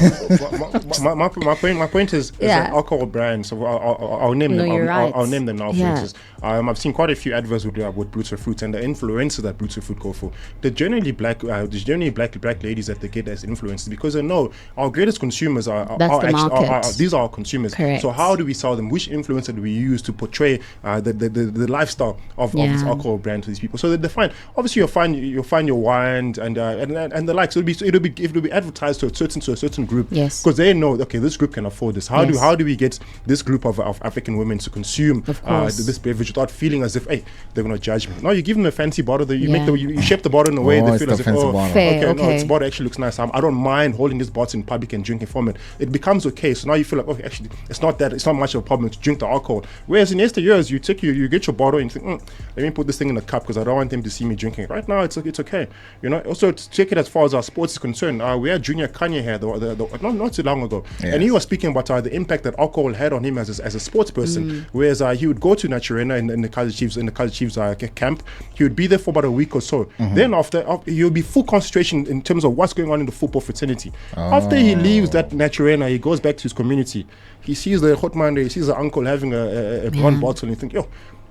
my point is that alcohol brands. So I'll name them. I'll name them now. For instance, I've seen quite a few adverts with Boots of Fruit, and the influencers that Boots of Fruit go for, they're generally black ladies that they get as influencers because they know our greatest consumers are these are our consumers. Correct. So how do we sell them? Which influencer do we use to portray the lifestyle of this alcohol brand to these people? So that they find, obviously you'll find your wine and the likes. It'll be advertised to a certain group, because they know, okay, this group can afford this. How do we get this group of African women to consume this beverage without feeling as if, hey, they're going to judge me? No, you give them a fancy bottle. You shape the bottle in a way they feel as if, no, this bottle actually looks nice. I don't mind holding this bottle in public and drinking from it. It becomes okay. So now you feel like, okay, actually, it's not much of a problem to drink the alcohol. Whereas in yesteryears, you get your bottle and you think, let me put this thing in a cup because I don't want them to see me drinking it. Right now, it's okay. You know. Also, to take it as far as our sports is concerned, we had Junior Kanye here not too long ago, and he was speaking about the impact that alcohol had on him as a sports person. Whereas he would go to Naturena in the Kaizer Chiefs camp. He would be there for about a week or so. Then after he would be full concentration in terms of what's going on in the football fraternity. After he leaves that Naturena, he goes back to his community. He sees the hot man there, he sees the uncle having a brown bottle, and he thinks, yo,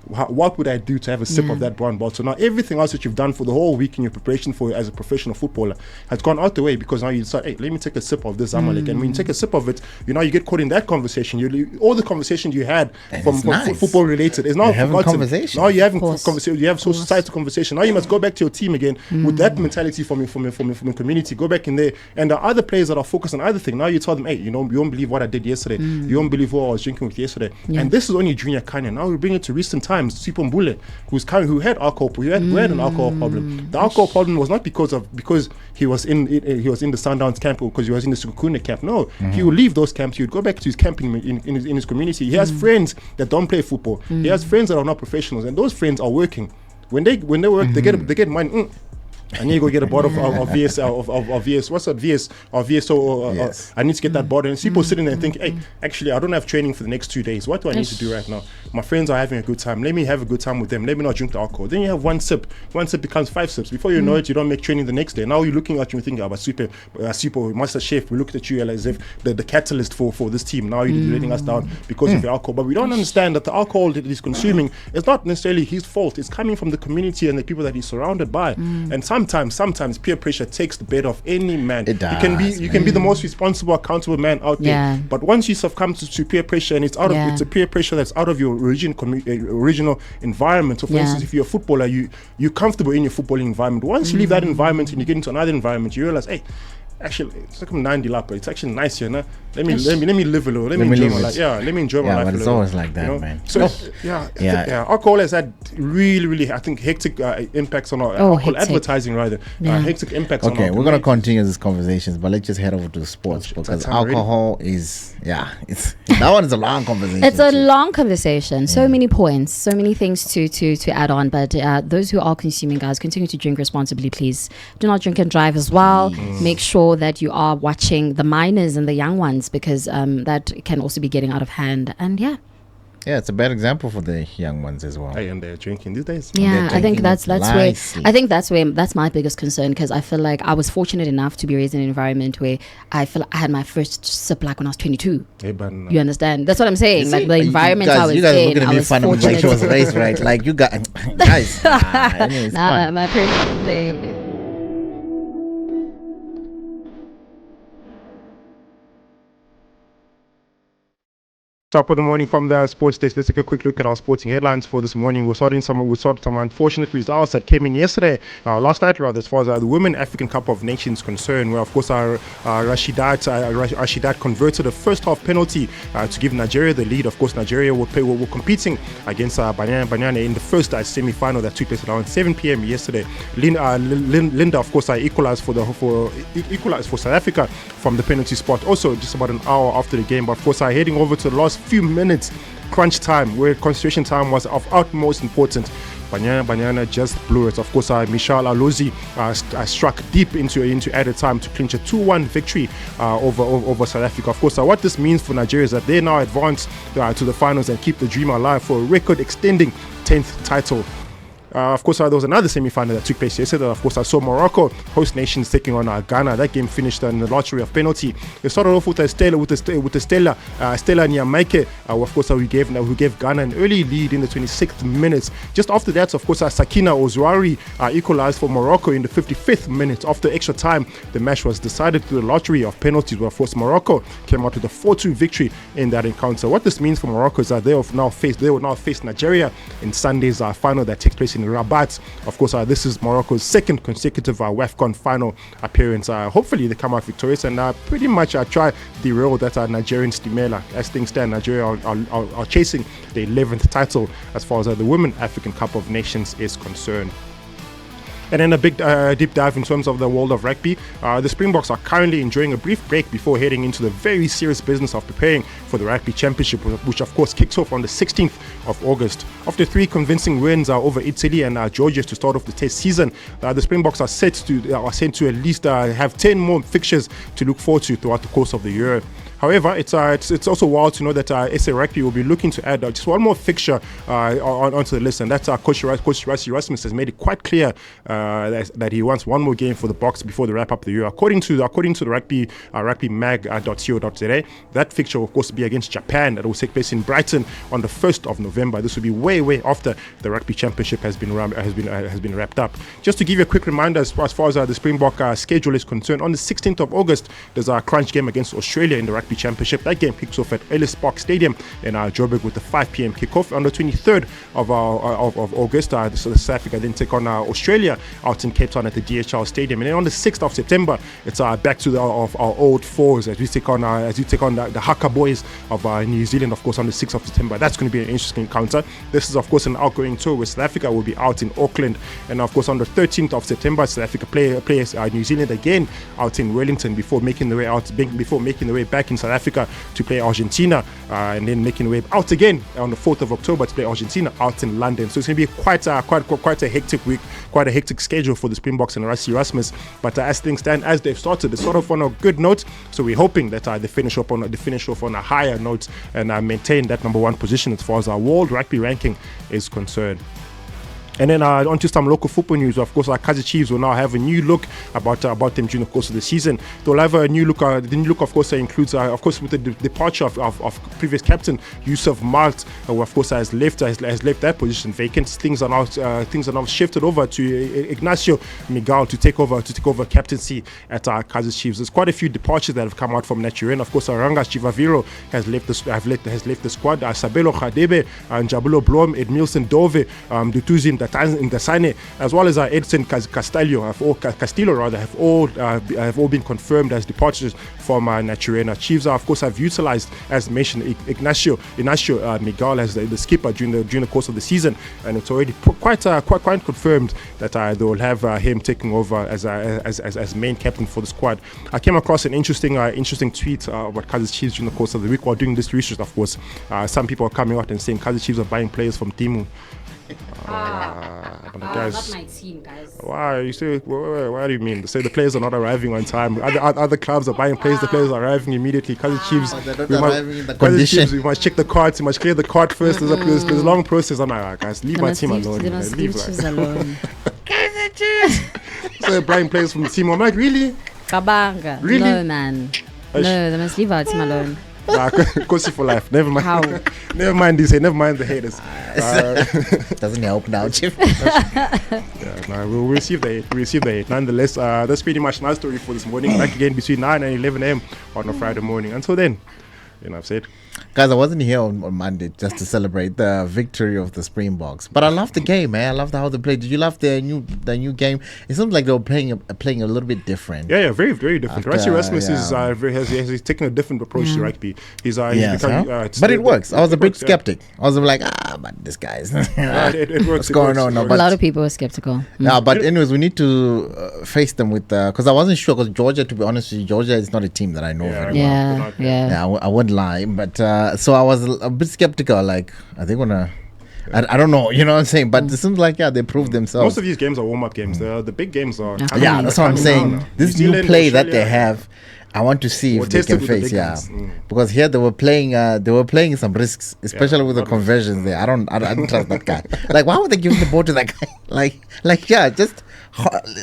what would I do to have a sip of that brown bottle? So now everything else that you've done for the whole week in your preparation for as a professional footballer has gone out the way, because now you decide, hey, let me take a sip of this Amalek. And when you take a sip of it, you get caught in that conversation. All the conversation you had from football related is now forgotten. Now you're having conversation. You have societal conversation. Now you must go back to your team again with that mentality from your community. Go back in there, and the other players that are focused on other thing. Now you tell them, hey, you won't believe what I did yesterday. You won't believe who I was drinking with yesterday. And this is only Junior Kanye. Now we bring it to recent times. Sipo Mbule, who had alcohol, who had an alcohol problem. The alcohol problem was not because he was in the Sundowns camp or because he was in the Kunene camp. No, he would leave those camps. He would go back to his camp in his community. He has friends that don't play football. He has friends that are not professionals, and those friends are working. When they work, they get money. And you go get a bottle of VS, of VS. What's that, VS or VSO? I need to get that bottle. And people sitting there and think, hey, actually, I don't have training for the next 2 days. What do I need to do right now? My friends are having a good time. Let me have a good time with them. Let me not drink the alcohol. Then you have one sip. One sip becomes 5 sips. Before you know it, you don't make training the next day. Now you're looking at you and thinking, about Super Master Chef. We looked at you as if the catalyst for this team. Now you're letting us down because of the alcohol. But we don't understand that the alcohol that he's consuming is not necessarily his fault. It's coming from the community and the people that he's surrounded by. And sometimes peer pressure takes the bed off any man. It does, you can be the most responsible, accountable man out there. But once you succumb to peer pressure, and it's a peer pressure that's out of your original environment. So for instance, if you're a footballer, you're comfortable in your footballing environment. Once you leave that environment and you get into another environment, you realize, hey, actually, it's like I'm 90 lap, but it's actually nice, you know. Let me live a little. Let me enjoy my life. Yeah, let me enjoy my life. Yeah, but it's always like that, you know? man. So alcohol has had really, I think, hectic impacts on our alcohol advertising, rather. Hectic impacts on our we're gonna continue these conversations, but let's just head over to sports because alcohol is it's that one is a long conversation. It's a long conversation. So many points, so many things to add on. But those who are consuming, guys, continue to drink responsibly, please. Do not drink and drive as well. Make sure that you are watching the minors and the young ones, because that can also be getting out of hand. And it's a bad example for the young ones as well. And they're drinking these days. Yeah, I think that's where that's my biggest concern, because I feel like I was fortunate enough to be raised in an environment where I feel like I had my first sip like when I was 22. You understand? That's what I'm saying. Like the environment I was in, I was fortunate. Like she was raised right. Like you guys. My parents thing. Top of the morning from the sports desk. Let's take a quick look at our sporting headlines for this morning. We saw some unfortunate results that came in yesterday, last night rather, as far as the Women African Cup of Nations concerned, where of course Rashidat converted a first half penalty to give Nigeria the lead. Of course, Nigeria were competing against Banyana in the first semi-final that took place around 7 p.m. yesterday. Linda, of course, equalized for South Africa from the penalty spot. Also, just about an hour after the game. But of course, heading over to the last few minutes, crunch time, where concentration time was of utmost importance. Banyana just blew it. Of course, Michelle Alozi struck deep into added time to clinch a 2-1 victory over South Africa. Of course, what this means for Nigeria is that they now advance to the finals and keep the dream alive for a record-extending 10th title. Of course, there was another semi-final that took place yesterday. Of course, I saw Morocco, host nations, taking on Ghana. That game finished in the lottery of penalty. They started off with Stella Nyamaike. Of course, who gave Ghana an early lead in the 26th minutes. Just after that, of course, Sakina Ozwari equalized for Morocco in the 55th minute. After extra time, the match was decided through the lottery of penalties, where of course Morocco came out with a 4-2 victory in that encounter. What this means for Morocco is that they will now face Nigeria in Sunday's final that takes place in Rabat. Of course, this is Morocco's second consecutive WAFCON final appearance. Hopefully, they come out victorious and pretty much try derail that Nigerian Stimela. As things stand, Nigeria are chasing the 11th title as far as the Women African Cup of Nations is concerned. And then a big deep dive in terms of the world of rugby. The Springboks are currently enjoying a brief break before heading into the very serious business of preparing for the Rugby Championship, which of course kicks off on the 16th of August. After 3 convincing wins over Italy and Georgia to start off the test season, the Springboks are set to at least have 10 more fixtures to look forward to throughout the course of the year. However, it's also wild to know that SA Rugby will be looking to add just one more fixture onto the list, and that's Coach Rassie Erasmus has made it quite clear that he wants one more game for the Boks before they wrap up the year. According to the rugbymag.co.za, that fixture will of course be against Japan. That will take place in Brighton on the 1st of November. This will be way after the Rugby Championship has been wrapped up. Just to give you a quick reminder as far as the Springbok schedule is concerned, on the 16th of August there's a crunch game against Australia in the Rugby Championship. That game kicks off at Ellis Park Stadium in Joburg with the 5 p.m. kickoff. On the 23rd of August, South Africa then take on Australia out in Cape Town at the DHL Stadium. And then on the 6th of September, it's back to our old fours as we take on the Haka boys of New Zealand. Of course, on the 6th of September, that's going to be an interesting encounter. This is of course an outgoing tour where South Africa will be out in Auckland, and of course on the 13th of September, South Africa plays New Zealand again out in Wellington before making their way back in South Africa to play Argentina, and then making their way out again on the 4th of October to play Argentina out in London. So it's going to be quite a hectic week, quite a hectic schedule for the Springboks and Rassie Erasmus. But as things stand, as they've started, it's sort of on a good note. So we're hoping that they finish off on a higher note and maintain that number 1 position as far as our world rugby ranking is concerned. And then onto some local football news. Of course, our Kaizer Chiefs will now have a new look about them during the course of the season. They'll have a new look. The new look, of course, includes, of course, with the departure of previous captain Yusuf Malt, who of course has left that position vacant. Things are now shifted over to Ignacio Miguel to take over captaincy at Kaizer Chiefs. There's quite a few departures that have come out from Naturen. Of course, Arangas Chivaviro has left the squad. Sabelo Khadebe, Njabulo Blom, Edmilson Dove, Dutuzin Ngasane, as well as Edson Castillo have all been confirmed as departures from Naturena. Chiefs, of course, have utilized, as mentioned, Ignacio Miguel as the skipper during the course of the season, and it's already quite confirmed that they will have him taking over as main captain for the squad. I came across an interesting tweet about Kaizer Chiefs during the course of the week while doing this research. Of course, some people are coming out and saying Kaizer Chiefs are buying players from Timu. Not my team, guys. Why you say? What do you mean? They say the players are not arriving on time. Other clubs are buying players. The players are arriving immediately. Kaizer Chiefs, we must check the cards. We must clear the card first. There's a long process. I'm like, guys, leave my team alone. Leave Chiefs alone. Kaizer Chiefs. So they're buying players from the team. I'm like, really? Kabanga. Really? No, man. No, they must leave our team alone. Kosi for life. Never mind. How? Never mind this. Never mind the haters. Doesn't help now, Chief. We'll receive the hate. Nonetheless, that's pretty much my story for this morning. Back again between 9 and 11 a.m. on a Friday morning. Until then, I've said. Guys, I wasn't here on Monday just to celebrate the victory of the Springboks, but I loved the game, man. I loved how they played. Did you love the new game? It seems like they were playing a little bit different. Yeah, very, very different. Rassie Rasmus he's taking a different approach to rugby. But it works. I was a bit skeptic. I was like, but this guy's it works. What's going on? A lot of people were skeptical. Yeah, but anyways, we need to face them with because I wasn't sure, because Georgia, to be honest with you, Georgia is not a team that I know very well. Yeah, I wouldn't lie, but so I was a bit skeptical. Like, are they gonna? I don't know. You know what I'm saying? But it seems like they proved themselves. Most of these games are warm-up games. The big games are. That's what I'm saying. This new play that they have, I want to see if they can face. Because here they were playing some risks, especially with the conversions there. I don't trust that guy. Like, why would they give the ball to that guy? Just.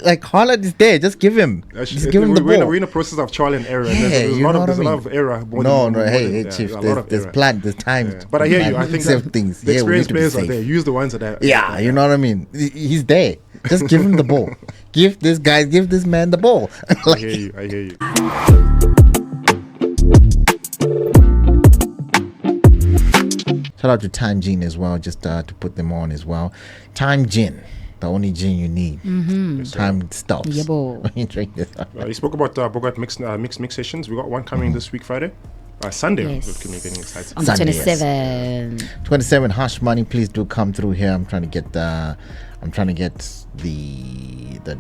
Like Holland is there, just give him the ball. We're in a process of trial and error. There's a lot of error. Hey, Chief, there's plan, there's time. But I hear you. I think things. The experienced players are there. Use the ones that are. Yeah, you know what I mean. He's there. Just give him the ball. Give this man the ball. I hear you. Shout out to Time Gin as well, just to put them on as well. Time Gin. The only gin you need. Yes, time stops. When you drink this. You spoke about Bogart mix sessions. We got one coming this week, Friday. Sunday. Yes. Getting excited. On the 27. Yes. 27 Hush Money. Please do come through here. I'm trying to get the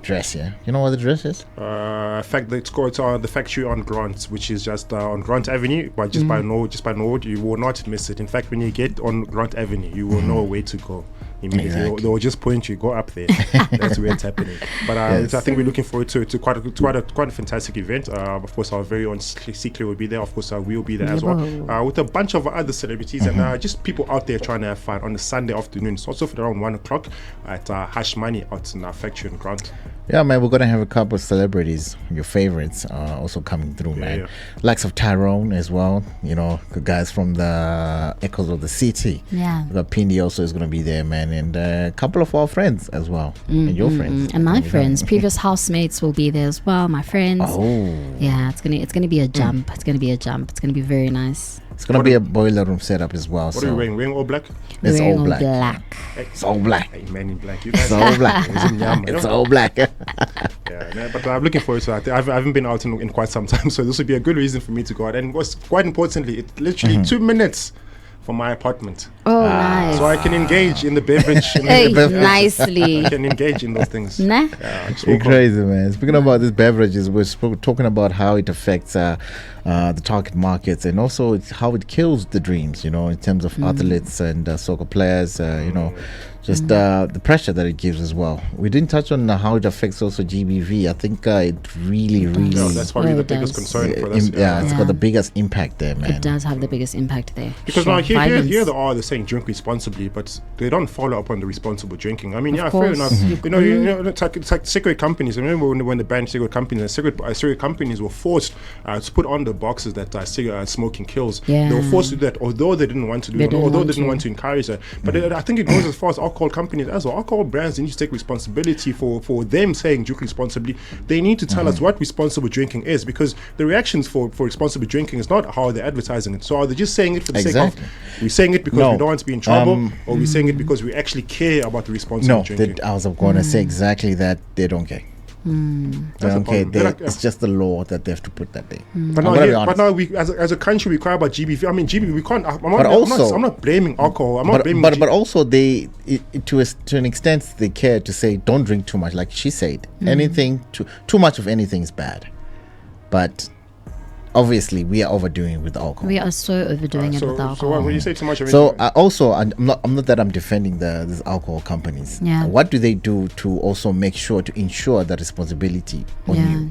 dress here. You know what the dress is? It's on the factory on Grant, which is just on Grant Avenue, but just by Norwood, you will not miss it. In fact, when you get on Grant Avenue, you will know where to go. Immediately, they will just point you, go up there. That's where it's happening. But I think we're looking forward to quite a fantastic event. Of course, our very own Sikle will be there. Of course, we will be there as well, with a bunch of other celebrities and just people out there trying to have fun on a Sunday afternoon. It's also for around 1 o'clock at Hush Money out in our factory in Grant. Yeah, man, we're gonna have a couple of celebrities, your favorites, also coming through, man. Likes of Tyrone as well. The guys from the Echoes of the City. Yeah. The Pindi also is gonna be there, man, and a couple of our friends as well, and your friends, and my friends, previous housemates will be there as well. My friends. Oh. Yeah, it's gonna be a jump. It's gonna be a jump. It's gonna be very nice. It's gonna be a boiler room setup as well. What are you wearing? Wearing all black? It's all black. It's all black. Hey, man in black. You guys it's all black. It's all black. But I'm looking forward to that. I haven't been out in quite some time, so this would be a good reason for me to go out. And what's quite importantly, it's literally 2 minutes from my apartment. Oh, nice. So I can engage in the beverage. Nicely. I can engage in those things. Nah. You're crazy, man. Speaking about these beverages, we're talking about how it affects the target markets, and also how it kills the dreams, in terms of athletes and soccer players, just the pressure that it gives as well. We didn't touch on how it affects also GBV. I think it really that's probably the biggest concern for us. It's got the biggest impact there, man. It does have the biggest impact there. Because now here they are saying drink responsibly, but they don't follow up on the responsible drinking. I mean, fair enough. It's like cigarette companies. I remember when they banned cigarette companies, cigarette companies were forced to put on the boxes that cigarette smoking kills. They were forced to do that, although they didn't want to do it, although they didn't want to encourage that. But I think it goes as far as alcohol alcohol companies as well. Alcohol brands need to take responsibility for them saying drink responsibly. They need to tell us what responsible drinking is, because the reactions for responsible drinking is not how they're advertising it. So are they just saying it for the sake of, we're saying it because we don't want to be in trouble, or we're saying it because we actually care about the responsible drinking? I was going to say exactly that. They don't care. They don't care. It's just the law that they have to put that there. But now we, as a country, we cry about GBV. I mean, GBV, we can't. I'm not blaming alcohol. But also they, to an extent, they care to say don't drink too much. Like she said, anything too much of anything is bad. But obviously, we are overdoing it with alcohol. We are so overdoing it with alcohol. So when you say too much of anything, also, I'm not that I'm defending these alcohol companies. Yeah. What do they do to also make sure to ensure that responsibility on you?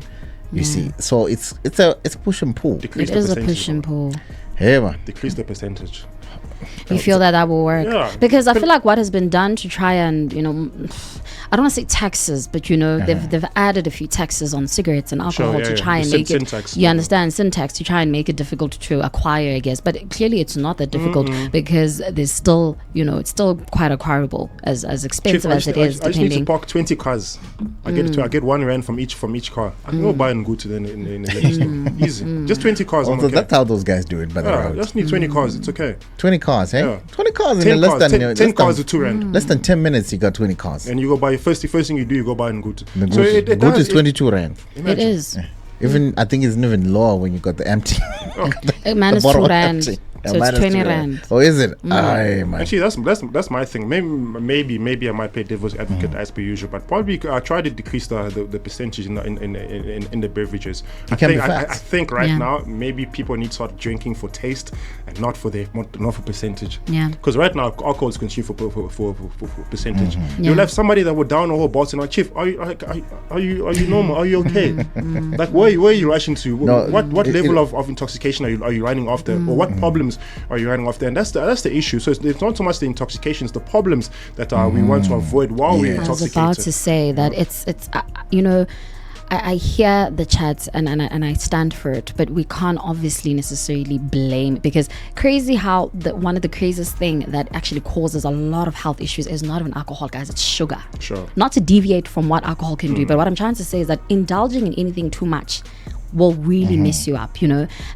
You see, so it's a push and pull. It is a push and pull. Hey man, decrease the percentage. You feel that will work? Yeah. Because I feel like what has been done to try and, I don't want to say taxes, but they've added a few taxes on cigarettes and alcohol to try and make it. You understand, sin tax to try and make it difficult to acquire, I guess. But clearly, it's not that difficult because there's still, it's still quite acquirable as expensive as it is. I just need to park 20 cars. I get R1 from each car. I can go buy and go to in the easy. Just 20 cars. Also, that's how those guys do it. But I just need 20 cars. It's okay. 20 cars, hey? Yeah. 20 cars 10 cars with 2 rand. Less than 10 minutes, you got 20 cars. And you go buy the first thing you do, you go buy and good. So it is 22 rand. It is. Yeah. Even I think it's even lower when you got the empty. Man, it's 2 rand. So it's 20 rand. Oh, is it? Actually, that's my thing. Maybe I might play devil's advocate as per usual, but probably I try to decrease the percentage in the beverages. I think right now maybe people need to start drinking for taste and not for percentage. Yeah. Because right now alcohol is consumed for percentage. You'll have somebody that would down a whole bottle and like, Chief, are you normal? Are you okay? Like where are you rushing to? What level of intoxication are you running after, or what problems are you running after? And that's the issue. So it's not so much the intoxication, it's the problems that we want to avoid while we're intoxicated. I was about to say that it's I hear the chats and I stand for it, but we can't obviously necessarily blame, because crazy how one of the craziest thing that actually causes a lot of health issues is not even alcohol, guys, it's sugar. Sure. Not to deviate from what alcohol can do, but what I'm trying to say is that indulging in anything too much will really mess you up,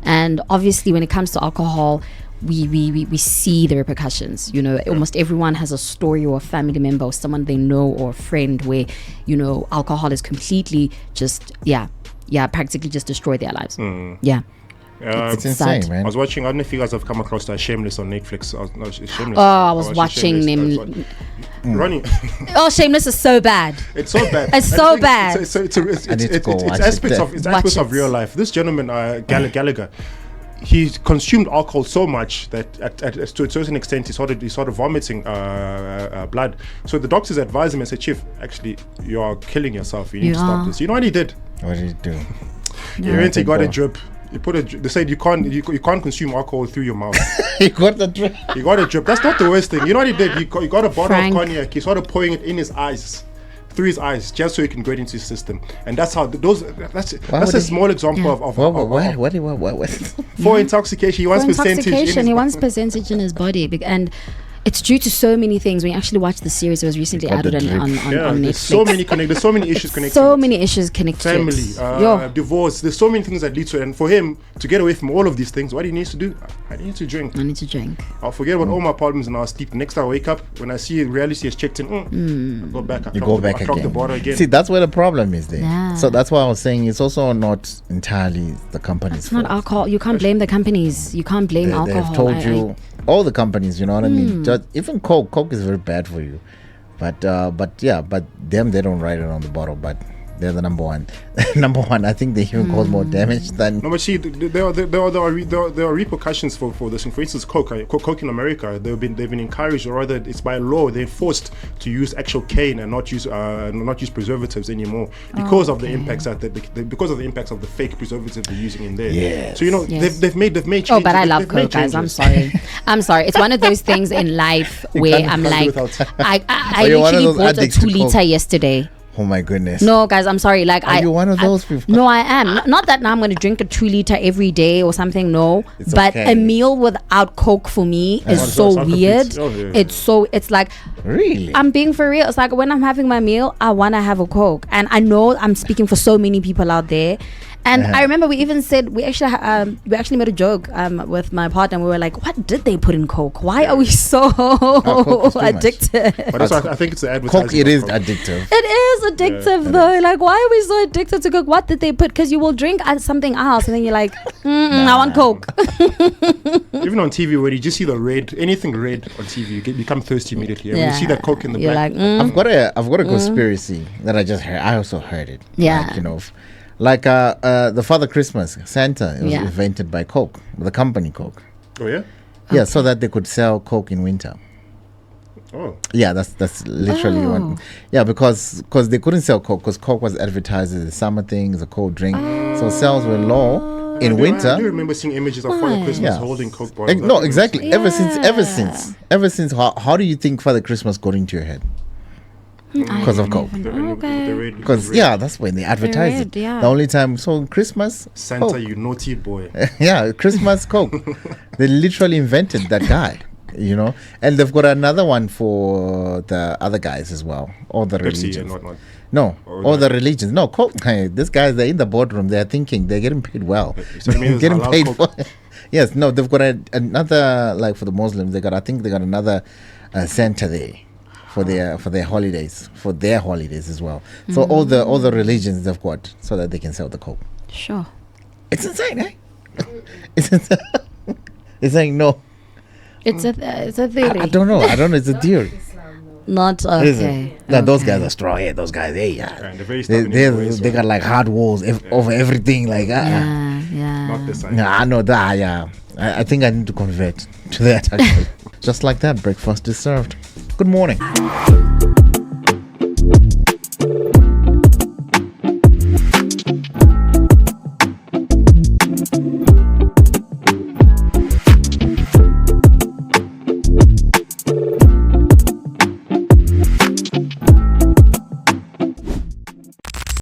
and obviously when it comes to alcohol, we see the repercussions. Almost everyone has a story or a family member or someone they know or a friend where alcohol is completely just practically just destroy their lives. It's insane, sad. man. I was watching, I don't know if you guys have come across that Shameless on Netflix. Shameless. I was watching them. Ronnie. Shameless is so bad. It's so bad. It's so bad. It's aspects of real life. This gentleman, Gallagher, he consumed alcohol so much that to a certain extent he started vomiting blood. So the doctors advised him and said, Chief, actually you are killing yourself. You need to stop this. You know what he did? What did he do? He got a drip. They said you can't consume alcohol through your mouth. He got the drip. He got a drip. That's not the worst thing. You know what he did? He got a bottle of cognac. He started pouring it in his eyes, through his eyes, just so he can get into his system. And that's how that's a small example of what? For intoxication. He wants percentage in his body, and it's due to so many things. When you actually watch the series, it was recently added on Netflix. There's so many issues connected. So many issues connected. Family, divorce. There's so many things that lead to it. And for him to get away from all of these things, what he needs to do, I need to drink. I'll forget about all my problems and I'll sleep. The next time I wake up, when I see reality has checked in, I go back. I clock the bottle again. See, that's where the problem is there. Yeah. So that's why I was saying it's also not entirely the company's fault. It's not alcohol. You can't blame the companies. You can't blame alcohol. They've told you. All the companies, you know what I mean? Even Coke is very bad for you. But them, they don't write it on the bottle, but they're the number one. I think they even cause more damage than. No, but see, there are repercussions for this. And for instance, Coke in America, they've been encouraged, or rather, it's by law they're forced to use actual cane and not use preservatives anymore because of the impacts of the fake preservatives they're using in there. Yeah. So they've made changes. Oh, but I love Coke, guys. I'm sorry. It's one of those things in life where I'm like, I literally bought a 2 liter yesterday. Oh my goodness. No, guys, I'm sorry. Like, Are you one of those people? No, I am. Not that now I'm going to drink a 2-liter every day or something. No, It's but okay. a meal without Coke for me is so weird. It's like, Really? I'm being for real. It's like when I'm having my meal, I want to have a Coke, and I know I'm speaking for so many people out there. And I remember we even said we actually made a joke with my partner. We were like, "What did they put in Coke? Why are we so addicted?" But that's why I think it's the advertising. Coke, it is addictive. It is addictive though. Like, why are we so addicted to Coke? What did they put? Because you will drink something else, and then you're like, I want Coke. Even on TV, when you just see the red, anything red on TV, you become thirsty immediately. And when you see that Coke in the you're back, like, I've got a conspiracy that I just heard. I also heard it. Yeah. Like, the Father Christmas, Santa, it was invented by Coke, the company Coke. Oh yeah. Yeah, so that they could sell Coke in winter. Oh. Yeah, that's literally one. Yeah, because they couldn't sell Coke because Coke was advertised as a summer thing, as a cold drink. So sales were low in winter. I do remember seeing images of Father Christmas holding Coke bottles. No, exactly. Ever since, how do you think Father Christmas got into your head? Because of Coke. Because that's when they advertised it. Yeah. The only time. So Christmas, Santa, Coke. you naughty boy. Yeah, Christmas Coke. They literally invented that guy. And they've got another one for the other guys as well. All the religions. No, all the religions. No, Coke. Hey, these guys, they're in the boardroom. They're thinking they're getting paid well. So they're getting paid for. Yes, no, they've got another, like for the Muslims, I think they got another center there for their holidays, as well. So all the religions they've got so that they can sell the Coke. Sure. It's insane, eh? It's insane. It's like no. It's a theory. I don't know. It's a theory. Not okay. No, those guys are strong. Yeah, those guys. They got like hard walls over everything. Like yeah. Not this side. Nah, I know that. Yeah, I think I need to convert to that. Actually, just like that, breakfast is served. Good morning.